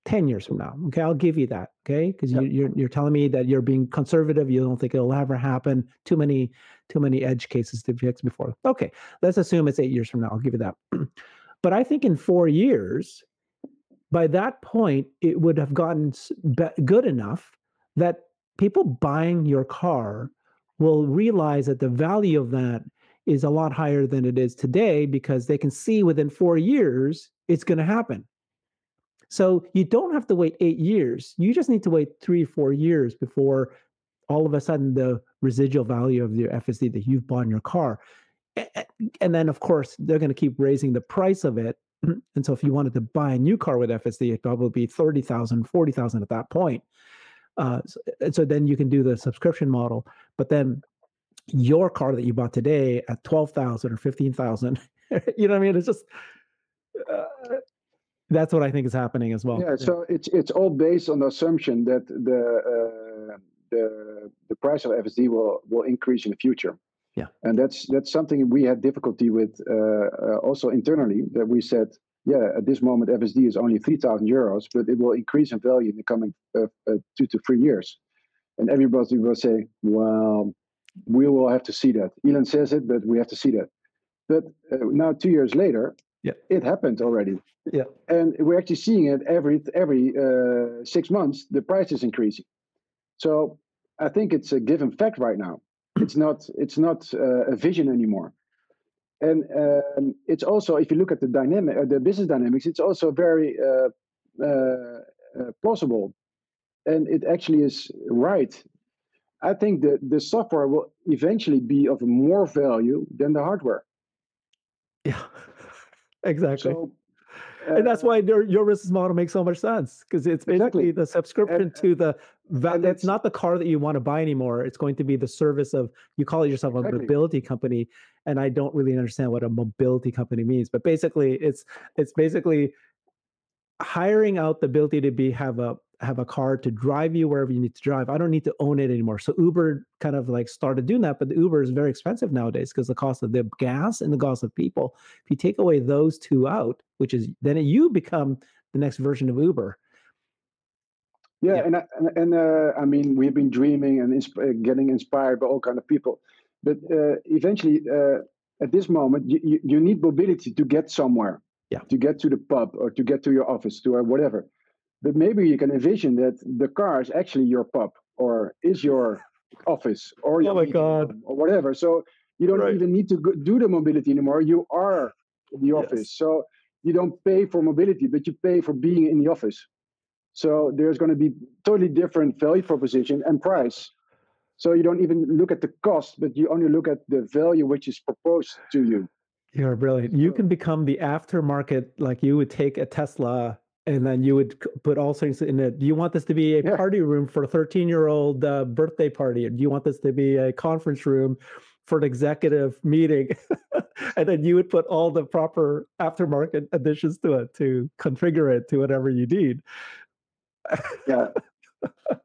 10 years from now. Okay, I'll give you that. Okay, because you're telling me that you're being conservative. You don't think it'll ever happen. Too many edge cases to fix before. Okay, let's assume it's 8 years from now. I'll give you that. But I think in 4 years, by that point, it would have gotten good enough that people buying your car will realize that the value of that is a lot higher than it is today because they can see within 4 years it's going to happen. So you don't have to wait 8 years. You just need to wait 3 or 4 years before all of a sudden the residual value of your FSD that you've bought in your car. And then, of course, they're going to keep raising the price of it. And so if you wanted to buy a new car with FSD, it'd probably be 30,000, 40,000 at that point. So then you can do the subscription model. But then your car that you bought today at 12,000 or 15,000, you know what I mean? It's just... that's what I think is happening as well. Yeah, so it's all based on the assumption that the price of FSD will increase in the future. Yeah, and that's something we had difficulty with also internally. That we said, yeah, at this moment FSD is only 3,000 euros, but it will increase in value in the coming 2 to 3 years. And everybody will say, well, we will have to see that. Elon says it, but we have to see that. But now 2 years later, it happened already. Yeah, and we're actually seeing it every 6 months. The price is increasing. So I think it's a given fact right now. It's not a vision anymore. And it's also, if you look at the business dynamics, it's also very plausible, and it actually is right. I think the software will eventually be of more value than the hardware. Yeah, exactly. So, and that's why your business model makes so much sense, because it's basically the subscription to the it's not the car that you want to buy anymore. It's going to be the service of, you call it yourself a mobility company, and I don't really understand what a mobility company means, but basically it's basically hiring out the ability to have a car to drive you wherever you need to drive. I don't need to own it anymore. So Uber kind of like started doing that, but the Uber is very expensive nowadays because the cost of the gas and the cost of people. If you take away those two out, which is then you become the next version of Uber. Yeah, and I mean, we've been dreaming and getting inspired by all kind of people, but eventually, at this moment, you need mobility to get somewhere. Yeah. To get to the pub or to get to your office, to whatever. But maybe you can envision that the car is actually your pub or is your office or your God, or whatever. So you don't even need to do the mobility anymore. You are the office. So you don't pay for mobility, but you pay for being in the office. So there's going to be totally different value proposition and price. So you don't even look at the cost, but you only look at the value which is proposed to you. You're brilliant. You can become the aftermarket, like you would take a Tesla and then you would put all things in it. Do you want this to be a party room for a 13-year-old birthday party? Or do you want this to be a conference room for an executive meeting? And then you would put all the proper aftermarket additions to it to configure it to whatever you need. Yeah.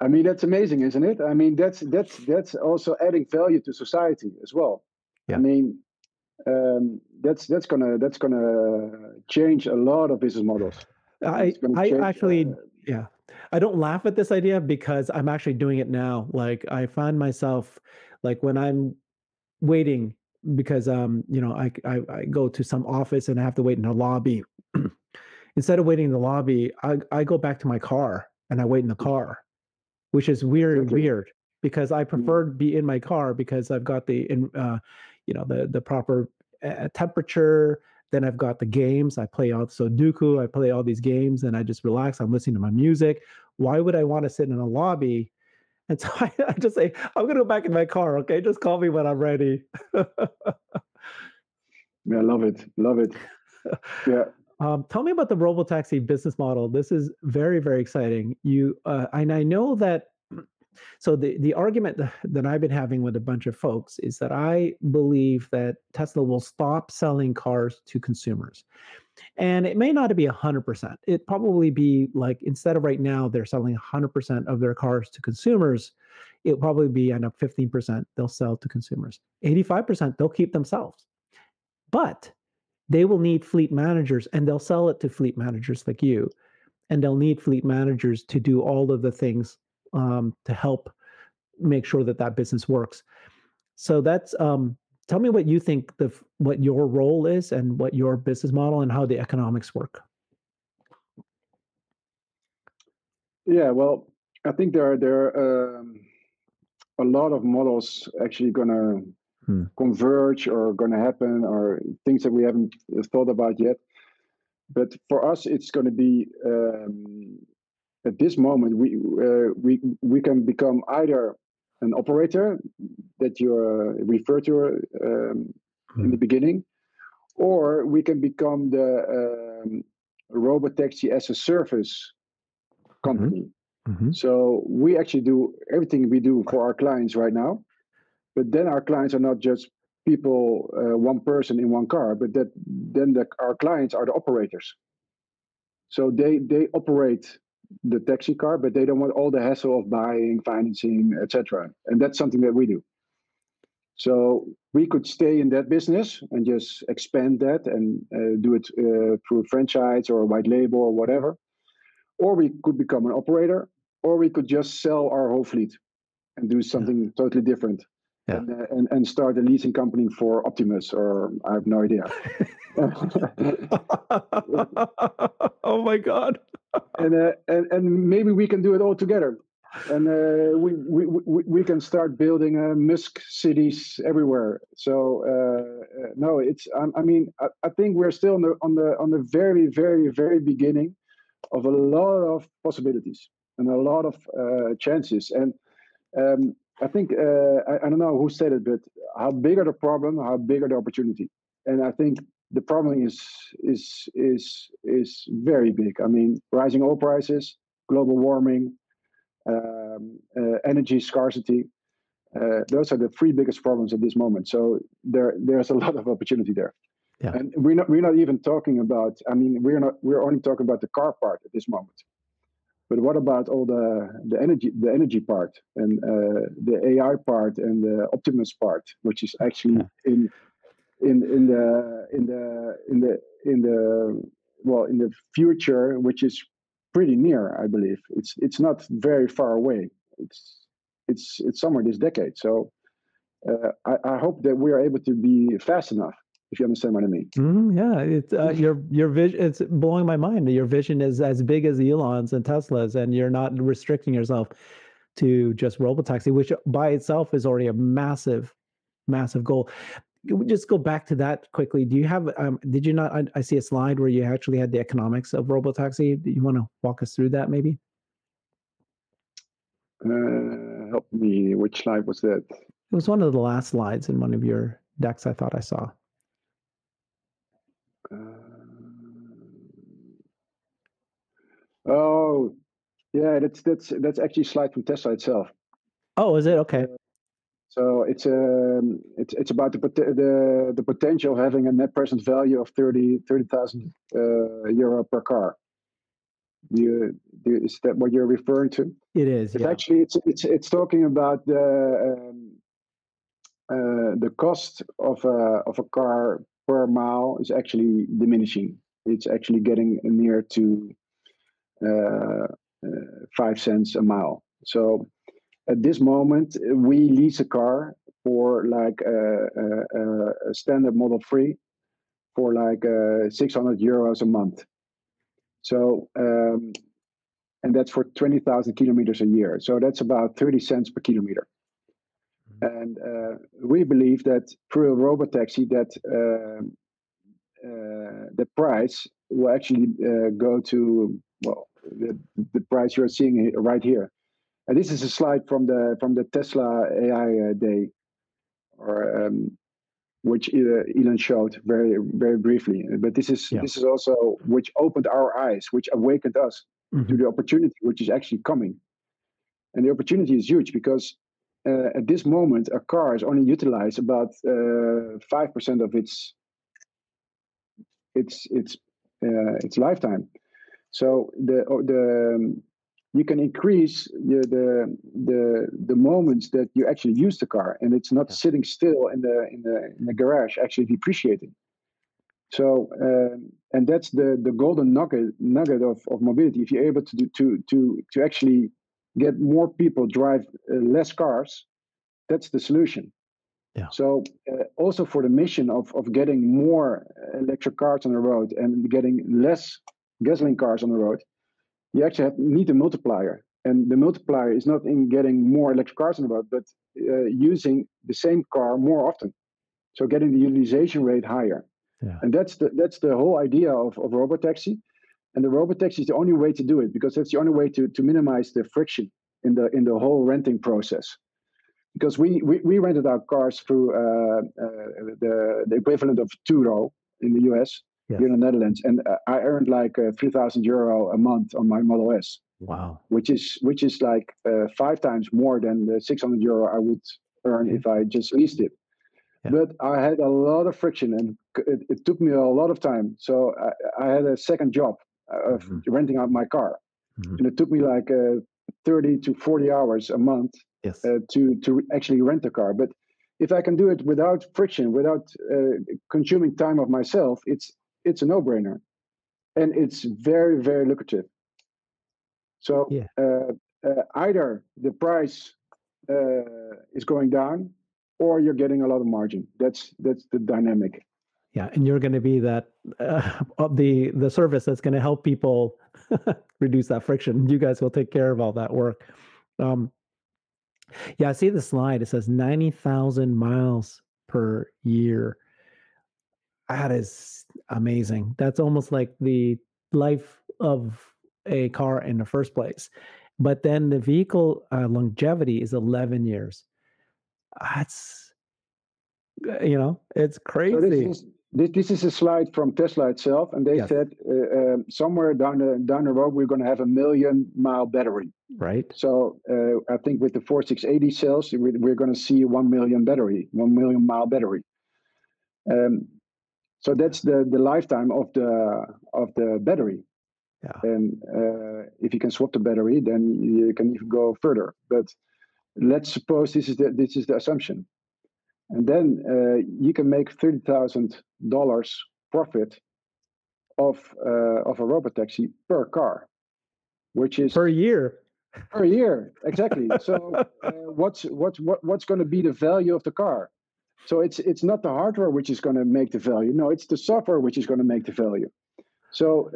I mean, that's amazing, isn't it? I mean, that's also adding value to society as well. Yeah. I mean, that's gonna change a lot of business models. I actually I don't laugh at this idea because I'm actually doing it now. Like I find myself, like when I'm waiting because I go to some office and I have to wait in the lobby. Instead of waiting in the lobby, I go back to my car and I wait in the car, which is weird because I prefer to be in my car because I've got the proper temperature. Then I've got the games. I play all Sudoku. I play all these games, and I just relax. I'm listening to my music. Why would I want to sit in a lobby? And so I just say, I'm going to go back in my car. Okay, just call me when I'm ready. Yeah, love it. Yeah. Tell me about the Robotaxi business model. This is very, very exciting. And I know that. So the argument that I've been having with a bunch of folks is that I believe that Tesla will stop selling cars to consumers. And it may not be 100%. It probably be like, instead of right now, they're selling 100% of their cars to consumers. It'll probably be 15% they'll sell to consumers. 85% they'll keep themselves. But they will need fleet managers, and they'll sell it to fleet managers like you. And they'll need fleet managers to do all of the things to help make sure that business works. So that's tell me what you think what your role is and what your business model and how the economics work. Yeah, well, I think there are a lot of models actually going to converge or going to happen, or things that we haven't thought about yet. But for us, it's going to be at this moment we can become either an operator that you referred to in the beginning, or we can become the Robotaxi as a service company. So we actually do everything we do for our clients right now, but then our clients are not just people, one person in one car, but our clients are the operators. So they operate the taxi car, but they don't want all the hassle of buying, financing, etc. And that's something that we do. So we could stay in that business and just expand that and do it through franchise or white label or whatever. Or we could become an operator, or we could just sell our whole fleet and do something totally different. Yeah. And start a leasing company for Optimus, or I have no idea. Oh my God. and maybe we can do it all together. And we can start building Musk cities everywhere. So no, it's I think we're still on the very, very, very beginning of a lot of possibilities and a lot of chances. And I think I don't know who said it, but how big are the problem, how big are the opportunity? And I think the problem is very big. I mean, rising oil prices, global warming, energy scarcity. Those are the three biggest problems at this moment. So there's a lot of opportunity there. Yeah. And we're not even talking about. I mean, we're only talking about the car part at this moment. But what about all the energy part and the AI part and the Optimus part, which is actually in the future, which is pretty near, I believe. It's not very far away. It's somewhere this decade. So I hope that we are able to be fast enough, if you understand what I mean. Yeah, it's your vision. It's blowing my mind. Your vision is as big as Elon's and Tesla's, and you're not restricting yourself to just Robotaxi, which by itself is already a massive, massive goal. Can we just go back to that quickly? Do you have? Did you not? I see a slide where you actually had the economics of Robotaxi. Do you want to walk us through that, maybe? Help me. Which slide was that? It was one of the last slides in one of your decks. I thought I saw. Oh, yeah, that's actually a slide from Tesla itself. Oh, is it? Okay. So it's about the potential of having a net present value of 30,000 euro per car. Is that what you're referring to? It is. It's yeah. actually it's talking about the cost of a car per mile is actually diminishing. It's actually getting near to 5 cents a mile. So at this moment, we lease a car for like a standard Model 3 for like €600 a month. So, and that's for 20,000 kilometers a year. So that's about 30 cents per kilometer. And we believe that through a Robotaxi, that the price will actually go to, well, the price you're seeing right here. And this is a slide from the Tesla AI day, or which Elon showed very briefly. But this is also which opened our eyes, which awakened us to the opportunity which is actually coming. And the opportunity is huge because at this moment a car is only utilized about 5% of its lifetime. So you can increase the moments that you actually use the car, and it's not sitting still in the garage, actually depreciating. So and that's the golden nugget of mobility. If you're able to actually get more people drive less cars, that's the solution. Yeah. So also for the mission of getting more electric cars on the road and getting less gasoline cars on the road, you actually need a multiplier. And the multiplier is not in getting more electric cars on the road, but using the same car more often. So getting the utilization rate higher. Yeah. And that's the whole idea of Robotaxi. And the Robotaxi is the only way to do it, because that's the only way to minimize the friction in the whole renting process. Because we rented our cars through the equivalent of Turo in the US, here in the Netherlands, and I earned like €3,000 a month on my Model S. Wow. Which is like 5 times more than the €600 I would earn if I just leased it. Yeah. But I had a lot of friction, and it took me a lot of time. So I had a second job of renting out my car, and it took me like 30 to 40 hours a month to actually rent a car. But if I can do it without friction, without consuming time of myself, it's a no-brainer, and it's very, very lucrative. So either the price is going down, or you're getting a lot of margin. That's the dynamic. Yeah, and you're going to be that the service that's going to help people reduce that friction. You guys will take care of all that work. Yeah, I see the slide. It says 90,000 miles per year. That is amazing. That's almost like the life of a car in the first place. But then the vehicle longevity is 11 years. That's, it's crazy. So this is a slide from Tesla itself, and they said somewhere down the road we're going to have a 1,000,000-mile battery. Right. So I think with the 4680 cells, we're going to see 1 million battery, 1,000,000-mile battery. So that's the lifetime of the battery. Yeah. And if you can swap the battery, then you can even go further. But let's suppose this is the assumption, and then you can make $30,000 profit of a Robotaxi per car, which is per year. Per year, exactly. So what's going to be the value of the car? So it's not the hardware which is going to make the value. No, it's the software which is going to make the value. So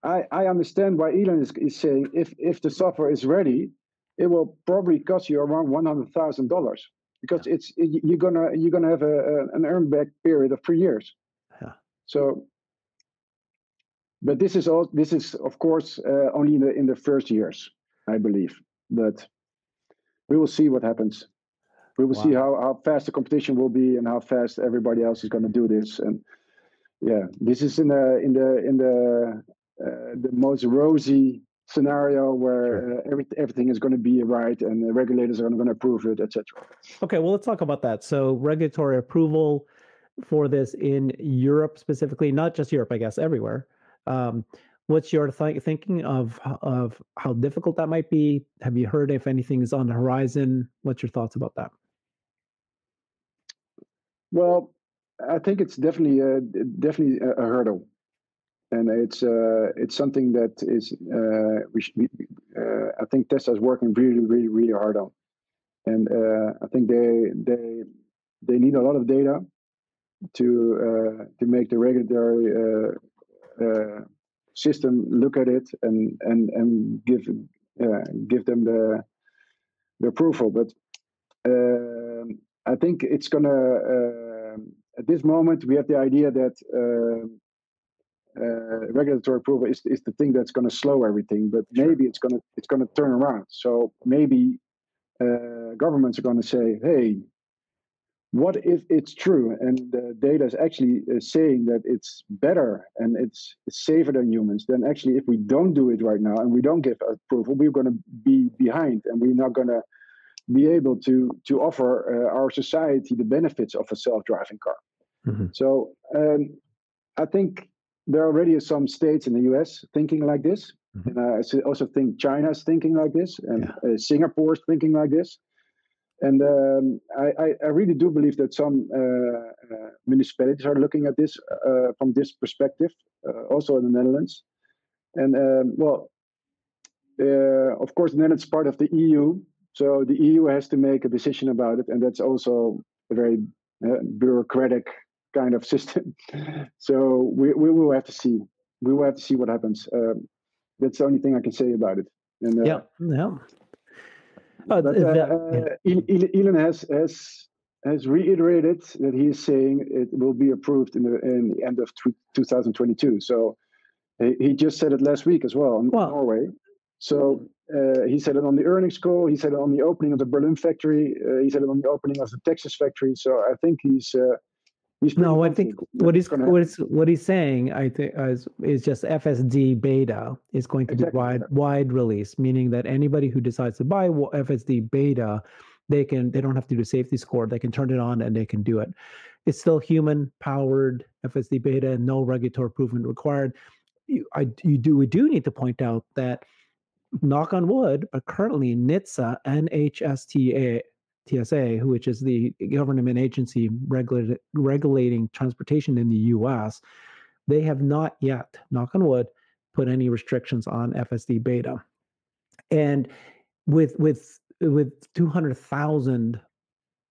I understand why Elon is saying if the software is ready, it will probably cost you around $100,000, because you're gonna have an earn back period of 3 years. Yeah. So, but this is of course only in the first years, I believe. But we will see what happens. We will see how fast the competition will be and how fast everybody else is going to do this. And yeah, this is in the most rosy scenario where everything is going to be right and the regulators are going to approve it, etc. Okay, well, let's talk about that. So regulatory approval for this in Europe specifically, not just Europe, I guess, everywhere. What's your thinking of how difficult that might be? Have you heard if anything is on the horizon? What's your thoughts about that? Well, I think it's definitely a hurdle, and it's something that is I think Tesla is working really, really, really hard on. and I think they need a lot of data to make the regulatory system look at it and give them the approval. But I think it's gonna at this moment we have the idea that regulatory approval is the thing that's going to slow everything, but maybe it's going to turn around. So maybe governments are going to say, hey, what if it's true and the data is actually saying that it's better and it's safer than humans? Then actually, if we don't do it right now and we don't give approval, we're going to be behind, and we're not going to be able to offer our society the benefits of a self-driving car. Mm-hmm. So I think there already are some states in the US thinking like this. Mm-hmm. And I also think China's thinking like this, and Singapore's thinking like this. And I really do believe that some municipalities are looking at this from this perspective, also in the Netherlands. And of course, the Netherlands is part of the EU, so the EU has to make a decision about it, and that's also a very bureaucratic kind of system. So we will have to see. We will have to see what happens. That's the only thing I can say about it. And, Elon has reiterated that he is saying it will be approved in the end of 2022. So he just said it last week as well in Norway. So he said it on the earnings call. He said it on the opening of the Berlin factory. He said it on the opening of the Texas factory. So I think he's no, I think what he's saying, I think, is just FSD beta is going to be wide release, meaning that anybody who decides to buy FSD beta, they don't have to do a safety score. They can turn it on and they can do it. It's still human powered FSD beta and no regulatory approval required. We do need to point out that, knock on wood, but currently NHTSA, TSA, which is the government agency regulating transportation in the U.S., they have not yet, knock on wood, put any restrictions on FSD beta. And with 200,000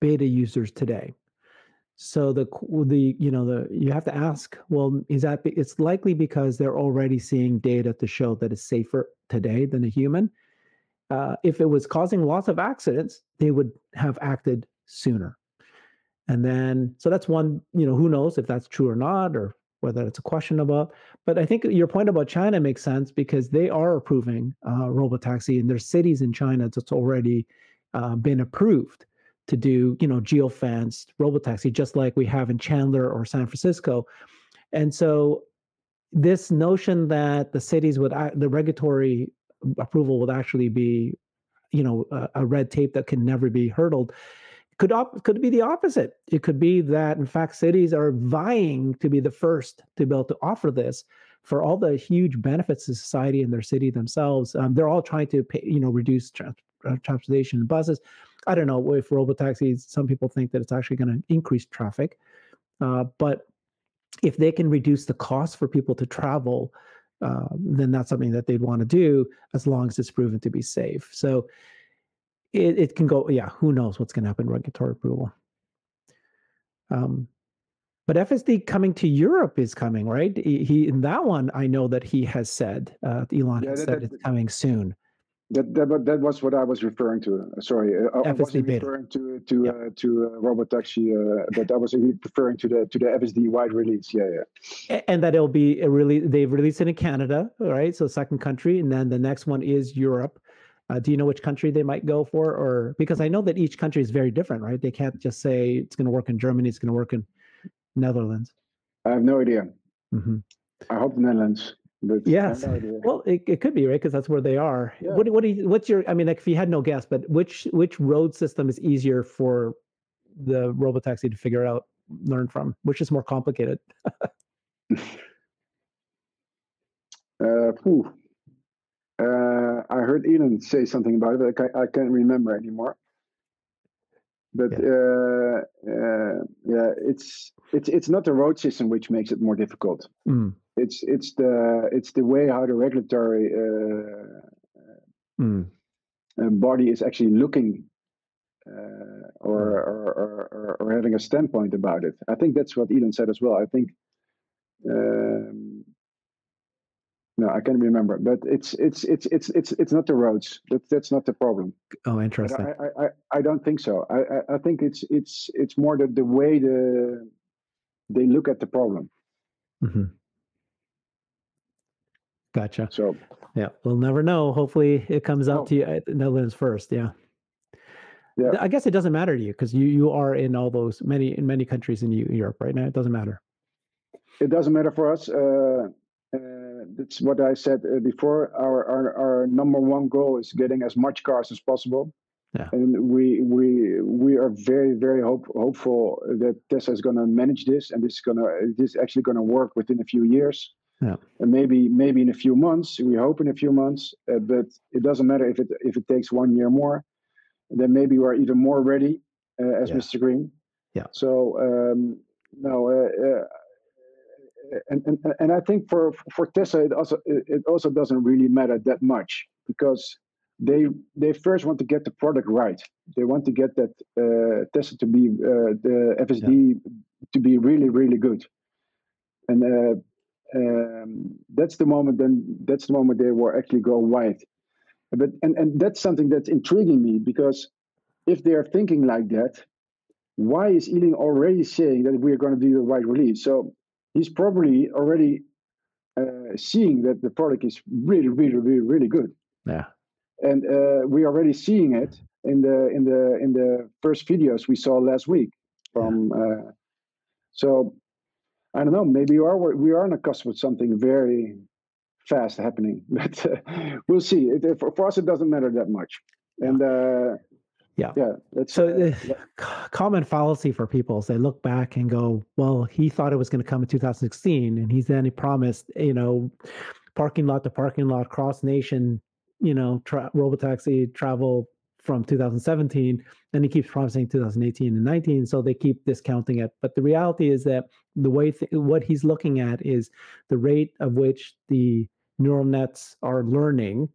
beta users today, so you have to ask, well, it's likely because they're already seeing data to show that it's safer today than a human. If it was causing lots of accidents, they would have acted sooner. And then, so that's one, who knows if that's true or not, or whether it's a question about. But I think your point about China makes sense because they are approving Robotaxi, and there's cities in China that's already been approved to do, geofenced Robotaxi, just like we have in Chandler or San Francisco. And so this notion that the cities the regulatory approval would actually be, a red tape that can never be hurdled, could be the opposite. It could be that, in fact, cities are vying to be the first to be able to offer this for all the huge benefits to society and their city themselves. They're all trying to reduce transportation buses. I don't know if robotaxis, some people think that it's actually going to increase traffic, but if they can reduce the cost for people to travel, then that's something that they'd want to do as long as it's proven to be safe. So it can go, who knows what's going to happen in regulatory approval. But FSD coming to Europe is coming, right? He in that one, I know that he has said, Elon has said it's coming soon. That was what I was referring to. Sorry, I wasn't referring to Robotaxi, but I was referring to the FSD wide release. And that it'll be they've released it in Canada, right? So second country, and then the next one is Europe. Do you know which country they might go for? Or because I know that each country is very different, right? They can't just say it's going to work in Germany, it's going to work in Netherlands. I have no idea. Mm-hmm. I hope the Netherlands. But yes. No, well, it could be, right? Because that's where they are. Yeah. What's your? I mean, like, if you had no guess, but which road system is easier for the Robotaxi to figure out, learn from? Which is more complicated? I heard Elon say something about it. I can't remember anymore. But it's not the road system which makes it more difficult. Mm. It's the way how the regulatory body is actually looking or having a standpoint about it. I think that's what Elon said as well. I think no, I can't remember, but it's not the roads. That's not the problem. Oh, interesting. But I don't think so. I think it's more the way they look at the problem. Mm-hmm. Gotcha. So yeah, we'll never know. Hopefully, it comes out to you at the Netherlands first. Yeah. Yeah. I guess it doesn't matter to you because you are in all those many countries in Europe right now. It doesn't matter. It doesn't matter for us. That's what I said before. Our number one goal is getting as much cars as possible. Yeah. And we are very, very hopeful that Tesla is going to manage this, and this is actually going to work within a few years. Yeah. And maybe in a few months. We hope in a few months, but it doesn't matter if it takes 1 year more. Then maybe we're even more ready as MisterGreen. Yeah. So and I think for Tesla it also doesn't really matter that much, because they first want to get the product right. They want to get that Tesla to be the FSD to be really, really good. And that's the moment they will actually go wide. But and that's something that's intriguing me, because if they are thinking like that, why is Elon already saying that we are going to do the right release? So he's probably already seeing that the product is really, really, really, really good. Yeah. And we're already seeing it in the first videos we saw last week from. So I don't know. Maybe we are on a cusp of something very fast happening, but we'll see. For us, it doesn't matter that much. And so the common fallacy for people is they look back and go, well, he thought it was going to come in 2016, and he promised, parking lot to parking lot, cross nation, Robotaxi travel from 2017, and he keeps promising 2018 and 19, so they keep discounting it. But the reality is that the way what he's looking at is the rate of which the neural nets are learning,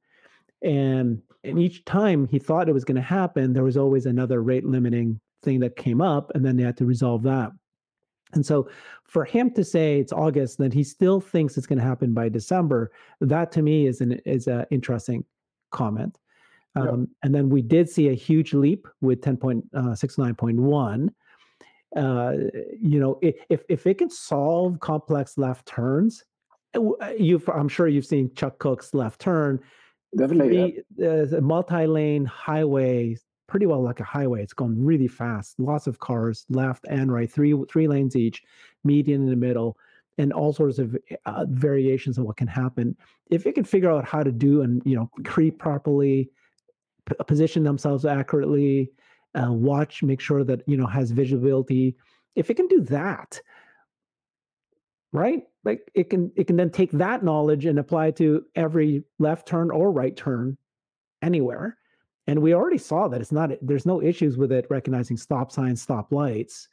and each time he thought it was going to happen, there was always another rate limiting thing that came up, and then they had to resolve that. And so for him to say it's August, that he still thinks it's going to happen by December, that to me is an interesting comment. And then we did see a huge leap with 10.69.1. If it can solve complex left turns, I'm sure you've seen Chuck Cook's left turn. Definitely, multi-lane highway, pretty well like a highway. It's going really fast. Lots of cars, left and right, three lanes each, median in the middle, and all sorts of variations of what can happen. If it can figure out how to do and creep properly, position themselves accurately, make sure that has visibility. If it can do that, right? Like it can then take that knowledge and apply it to every left turn or right turn anywhere. And we already saw that there's no issues with it recognizing stop signs, stop lights.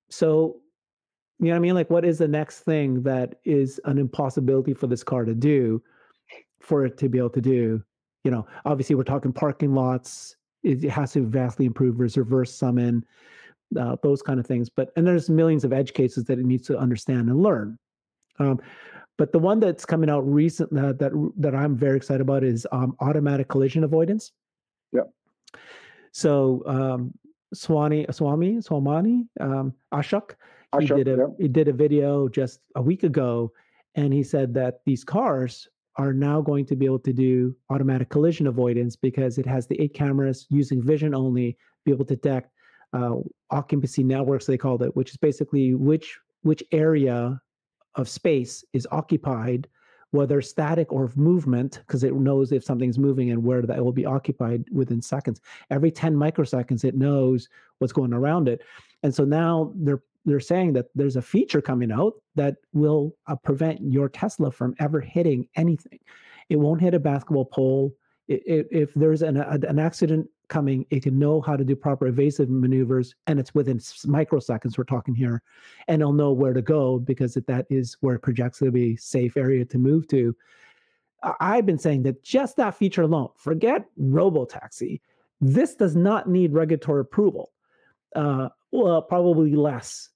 So, you know what I mean? Like, what is the next thing that is an impossibility for this car to do, for it to be able to do? Obviously we're talking parking lots. It has to vastly improve reverse summon, those kind of things. And there's millions of edge cases that it needs to understand and learn. But the one that's coming out recent that I'm very excited about is automatic collision avoidance. Yeah. So Ashok, he did a video just a week ago, and he said that these cars are now going to be able to do automatic collision avoidance because it has the 8 cameras using vision only, be able to detect occupancy networks, they called it, which is basically which area of space is occupied, whether static or movement, because it knows if something's moving and where that will be occupied within seconds. Every 10 microseconds, it knows what's going around it. And so now they're saying that there's a feature coming out that will prevent your Tesla from ever hitting anything. It won't hit a basketball pole. If there's an accident coming, it can know how to do proper evasive maneuvers, and it's within microseconds we're talking here, and it'll know where to go because that is where it projects to be a safe area to move to. I've been saying that just that feature alone, forget Robotaxi, this does not need regulatory approval. Well, probably less.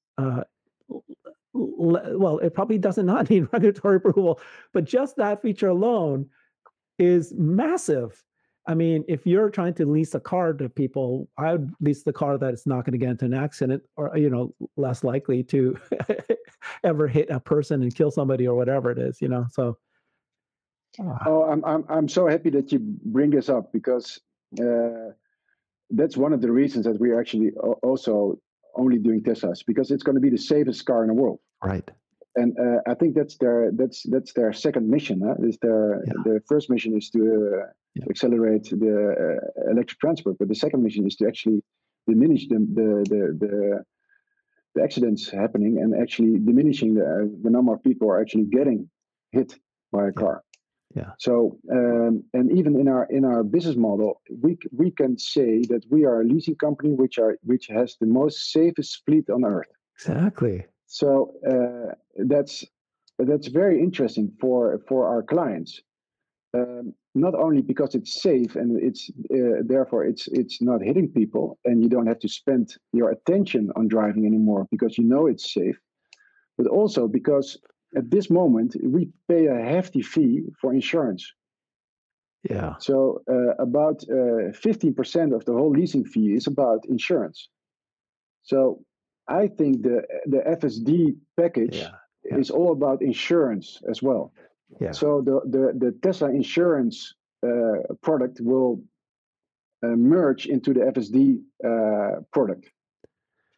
Well, it probably does not need regulatory approval, but just that feature alone is massive. I mean, if you're trying to lease a car to people, I would lease the car that is not going to get into an accident, or less likely to ever hit a person and kill somebody or whatever it is. So. Oh, I'm so happy that you bring this up, because that's one of the reasons that we're actually also only doing Teslas, because it's going to be the safest car in the world. Right. And I think that's their second mission. Their first mission is to accelerate the electric transport, but the second mission is to actually diminish the accidents happening, and actually diminishing the number of people who are actually getting hit by a car. Yeah. So and even in our business model, we can say that we are a leasing company which has the most safest fleet on earth. Exactly. So that's very interesting for our clients. Not only because it's safe, and it's therefore it's not hitting people, and you don't have to spend your attention on driving anymore because you know it's safe, but also because at this moment we pay a hefty fee for insurance. Yeah. So about 15% of the whole leasing fee is about insurance. So I think the FSD package is all about insurance as well. Yeah. So the Tesla insurance product will merge into the FSD product.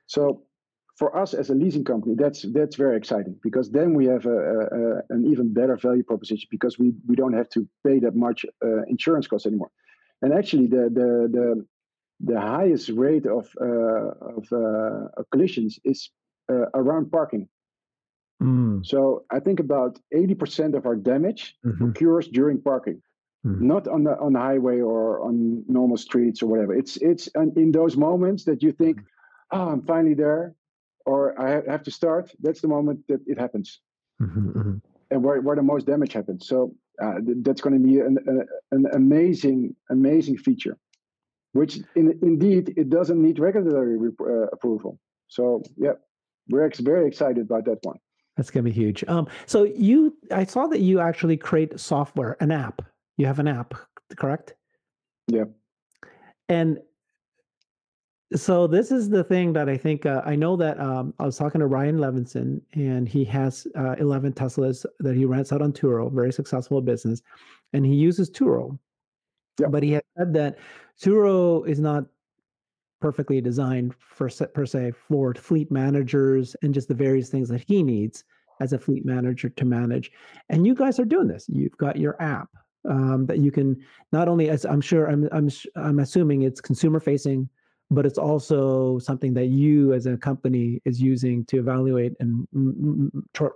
So for us as a leasing company, that's very exciting, because then we have an even better value proposition, because we don't have to pay that much insurance costs anymore. And actually, the highest rate of collisions is around parking. So I think about 80% of our damage occurs during parking, not on the highway or on normal streets or whatever. It's in those moments that you think, oh, I'm finally there, or I have to start. That's the moment that it happens, and where the most damage happens. So that's going to be an amazing feature, which indeed it doesn't need regulatory approval. So yeah, we're very excited about that one. That's going to be huge. So I saw that you actually create software, an app. You have an app, correct? Yeah. And so this is the thing that I think, I know that I was talking to Ryan Levinson, and he has 11 Teslas that he rents out on Turo, very successful business. And he uses Turo. Yep. But he had said that Turo is not perfectly designed per se for fleet managers and just the various things that he needs as a fleet manager to manage. And you guys are doing this. You've got your app that you can not only, as I'm assuming it's consumer facing, but it's also something that you as a company is using to evaluate and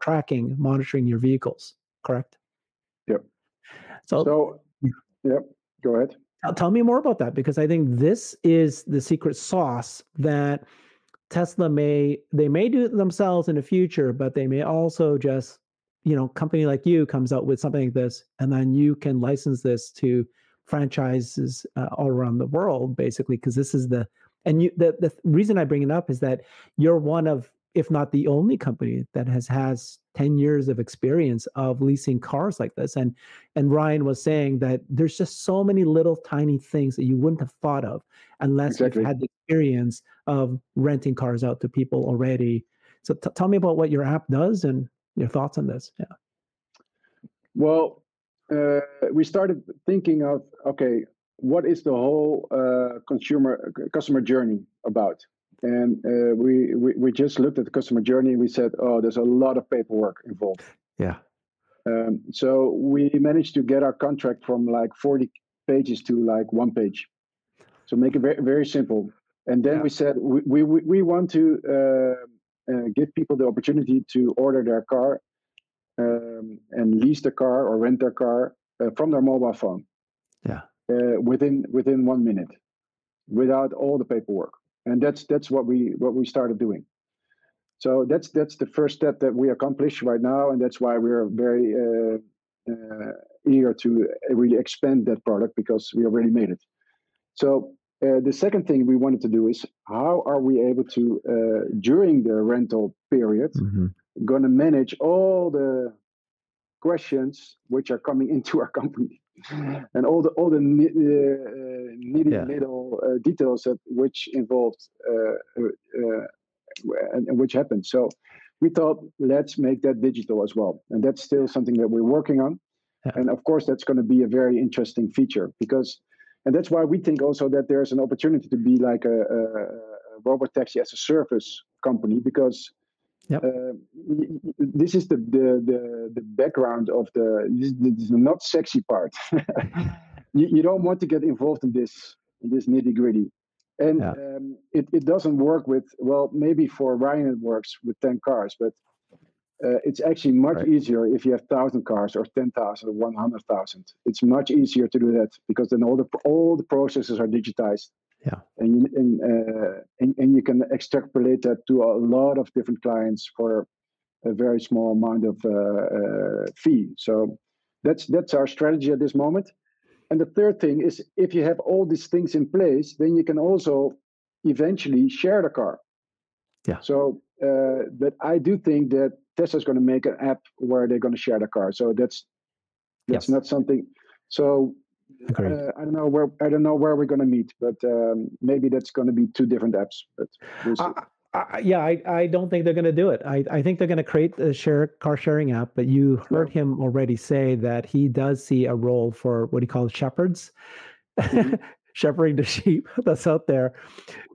tracking, monitoring your vehicles, correct? Yep. So yep, go ahead. Tell me more about that, because I think this is the secret sauce that Tesla may do it themselves in the future, but they may also just, company like you comes out with something like this, and then you can license this to franchises all around the world, basically, because this is the reason I bring it up is that you're one of, if not the only company that has 10 years of experience of leasing cars like this. And Ryan was saying that there's just so many little tiny things that you wouldn't have thought of unless you've had the experience of renting cars out to people already. So tell me about what your app does and your thoughts on this. Yeah. Well, we started thinking of, okay, what is the whole customer journey about? And we just looked at the customer journey, and we said, oh, there's a lot of paperwork involved. Yeah. So we managed to get our contract from like 40 pages to like 1 page. So make it very, very simple. And then we said we want to give people the opportunity to order their car and lease the car or rent their car from their mobile phone. Yeah. Within 1 minute, without all the paperwork. And that's what we started doing. So that's the first step that we accomplish right now, and that's why we're very eager to really expand that product, because we already made it. So The second thing we wanted to do is how are we able to, during the rental period, going to manage all the questions which are coming into our company and all the nitty little details which involved and which happened. So we thought, let's make that digital as well, and that's still something that we're working on. And of course, that's going to be a very interesting feature and that's why we think also that there's an opportunity to be like a Robotaxi as a service company, because this is the background of this is not sexy part. You don't want to get involved in this nitty gritty, and it doesn't work with, well, maybe for Ryan it works with 10 cars, but it's actually much easier if you have 1,000 cars or 10,000 or 100,000. It's much easier to do that because then all the processes are digitized. And you can extrapolate that to a lot of different clients for a very small amount of fee. So that's our strategy at this moment. And the third thing is, if you have all these things in place, then you can also eventually share the car. So, but I do think that Tesla's going to make an app where they're going to share the car. So that's not something. So I don't know where we're going to meet, but maybe that's going to be two different apps. But we'll see. I don't think they're going to do it. I think they're going to create a car sharing app, but you heard him already say that he does see a role for what he calls shepherds, shepherding the sheep that's out there.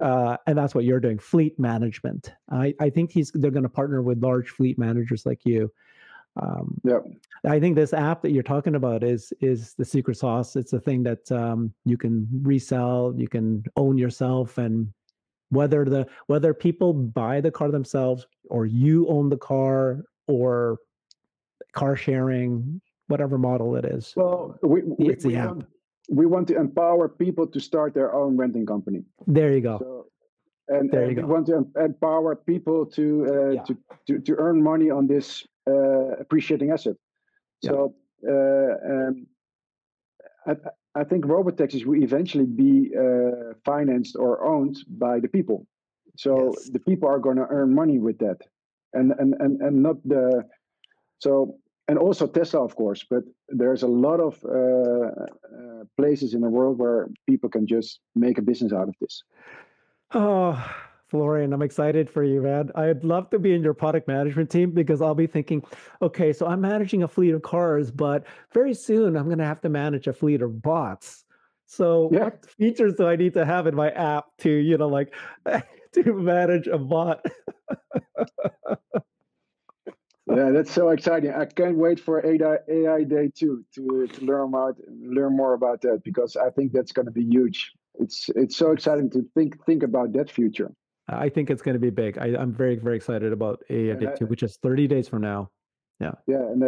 And that's what you're doing, fleet management. I think they're going to partner with large fleet managers like you. I think this app that you're talking about is the secret sauce. It's a thing that you can resell, you can own yourself, and whether people buy the car themselves or you own the car or car sharing, whatever model it is. Well, we want to empower people to start their own renting company. There you go. So, and we want to empower people to earn money on this appreciating asset. So I think Robotaxis will eventually be financed or owned by the people. So the people are going to earn money with that, and not and also Tesla, of course. But there's a lot of places in the world where people can just make a business out of this. Oh, Florian, I'm excited for you, man. I'd love to be in your product management team because I'll be thinking, okay, so I'm managing a fleet of cars, but very soon I'm going to have to manage a fleet of bots. So what features do I need to have in my app to, to manage a bot? Yeah, that's so exciting. I can't wait for AI Day 2 to learn more about that, because I think that's going to be huge. It's so exciting to think about that future. I think it's going to be big. I'm very, very excited about AI Day 2, which is 30 days from now. Yeah, and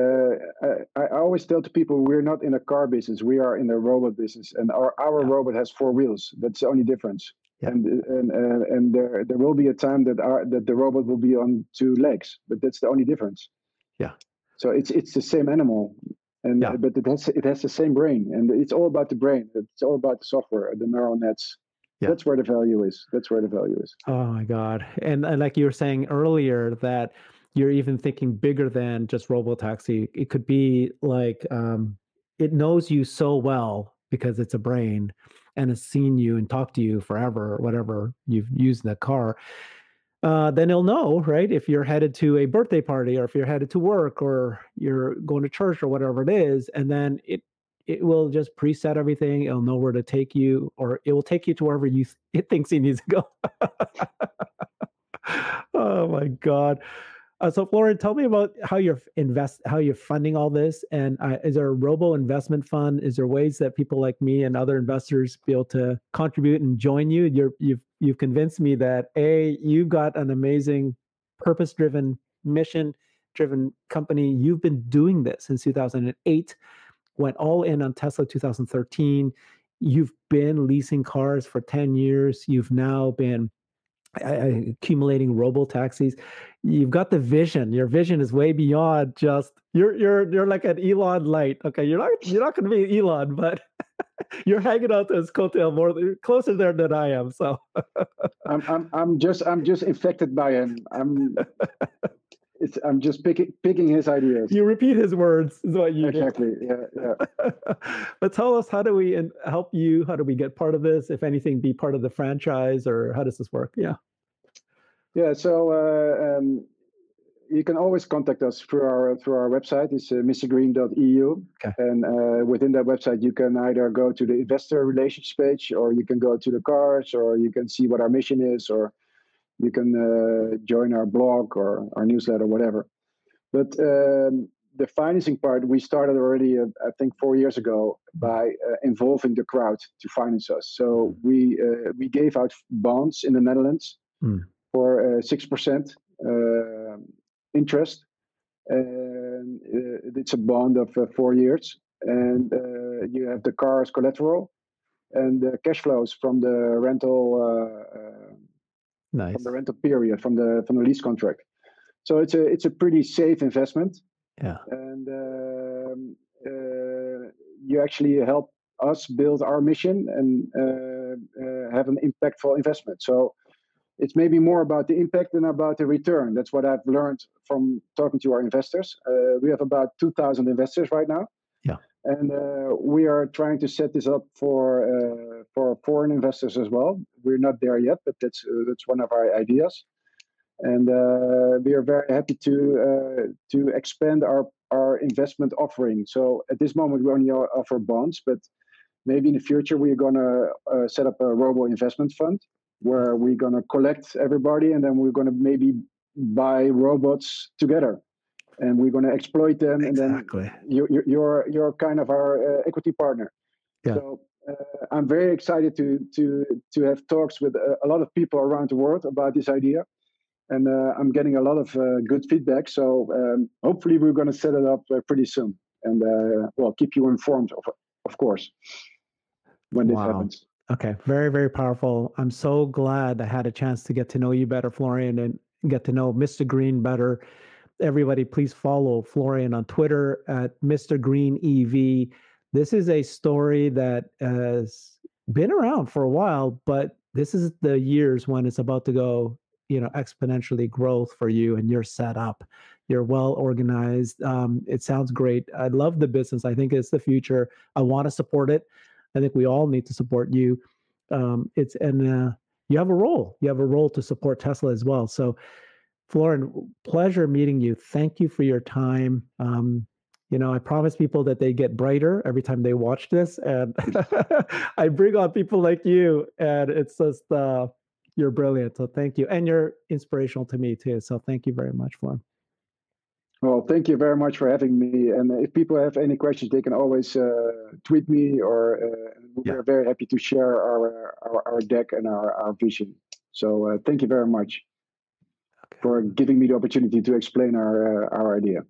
I always tell to people, we're not in a car business. We are in the robot business, and our robot has 4 wheels. That's the only difference. And there will be a time that the robot will be on 2 legs, but that's the only difference. So it's the same animal, but it has the same brain, and it's all about the brain. It's all about the software, the neural nets. That's where the value is. Oh my God! And like you were saying earlier, that you're even thinking bigger than just Robotaxi. It could be like it knows you so well because it's a brain and has seen you and talked to you forever, or whatever you've used in the car. Then it'll know, right? If you're headed to a birthday party, or if you're headed to work, or you're going to church, or whatever it is, and then it will just preset everything. It'll know where to take you, or it will take you to wherever it thinks he needs to go. Oh my God. So Florian, tell me about how you're funding all this, and is there a robo investment fund? Is there ways that people like me and other investors be able to contribute and join you? You've convinced me that you've got an amazing, purpose-driven, mission-driven company. You've been doing this since 2008. Went all in on Tesla 2013. You've been leasing cars for 10 years. You've now been accumulating robo-taxis. You've got the vision. Your vision is way beyond just you're like an Elon light. Okay, you're not going to be Elon, but You're hanging out to his coattail closer there than I am. So I'm just infected by him. I'm just picking his ideas. You repeat his words is what you exactly. do. Yeah. But tell us, how do we help you? How do we get part of this? If anything, be part of the franchise, or how does this work? Yeah. Yeah. So you can always contact us through our website. It's MisterGreen.eu. Okay. And within that website, you can either go to the investor relations page, or you can go to the cars, or you can see what our mission is, or you can join our blog or our newsletter, whatever. But the financing part, we started already, I think, 4 years ago by involving the crowd to finance us. So we gave out bonds in the Netherlands for 6% interest, and it's a bond of 4 years, and you have the car as collateral, and the cash flows from the rental nice. from the rental period, from the lease contract. So it's a pretty safe investment. Yeah. And you actually help us build our mission and have an impactful investment. So it's maybe more about the impact than about the return. That's what I've learned from talking to our investors. We have about 2,000 investors right now. Yeah. And we are trying to set this up for foreign investors as well. We're not there yet, but that's one of our ideas. And we are very happy to expand our investment offering. So at this moment, we only offer bonds, but maybe in the future, we're going to set up a robo investment fund where we're going to collect everybody, and then we're going to maybe buy robots together, and we're going to exploit them. Exactly. And then you're kind of our equity partner. Yeah. So I'm very excited to have talks with a lot of people around the world about this idea. And I'm getting a lot of good feedback. So hopefully we're going to set it up pretty soon. And well, keep you informed, of course, when this happens. Okay. Very, very powerful. I'm so glad I had a chance to get to know you better, Florian, and get to know MisterGreen better. Everybody, please follow Florian on Twitter at MisterGreenEV. This is a story that has been around for a while, but this is the years when it's about to go, exponentially growth for you, and you're set up. You're well organized. It sounds great. I love the business. I think it's the future. I want to support it. I think we all need to support you. You have a role. You have a role to support Tesla as well. So, Florian, pleasure meeting you. Thank you for your time. I promise people that they get brighter every time they watch this, and I bring on people like you, and it's just you're brilliant. So thank you, and you're inspirational to me too. So thank you very much, Florian. Well, thank you very much for having me. And if people have any questions, they can always tweet me, or we're very happy to share our deck and our vision. So thank you very much for giving me the opportunity to explain our idea.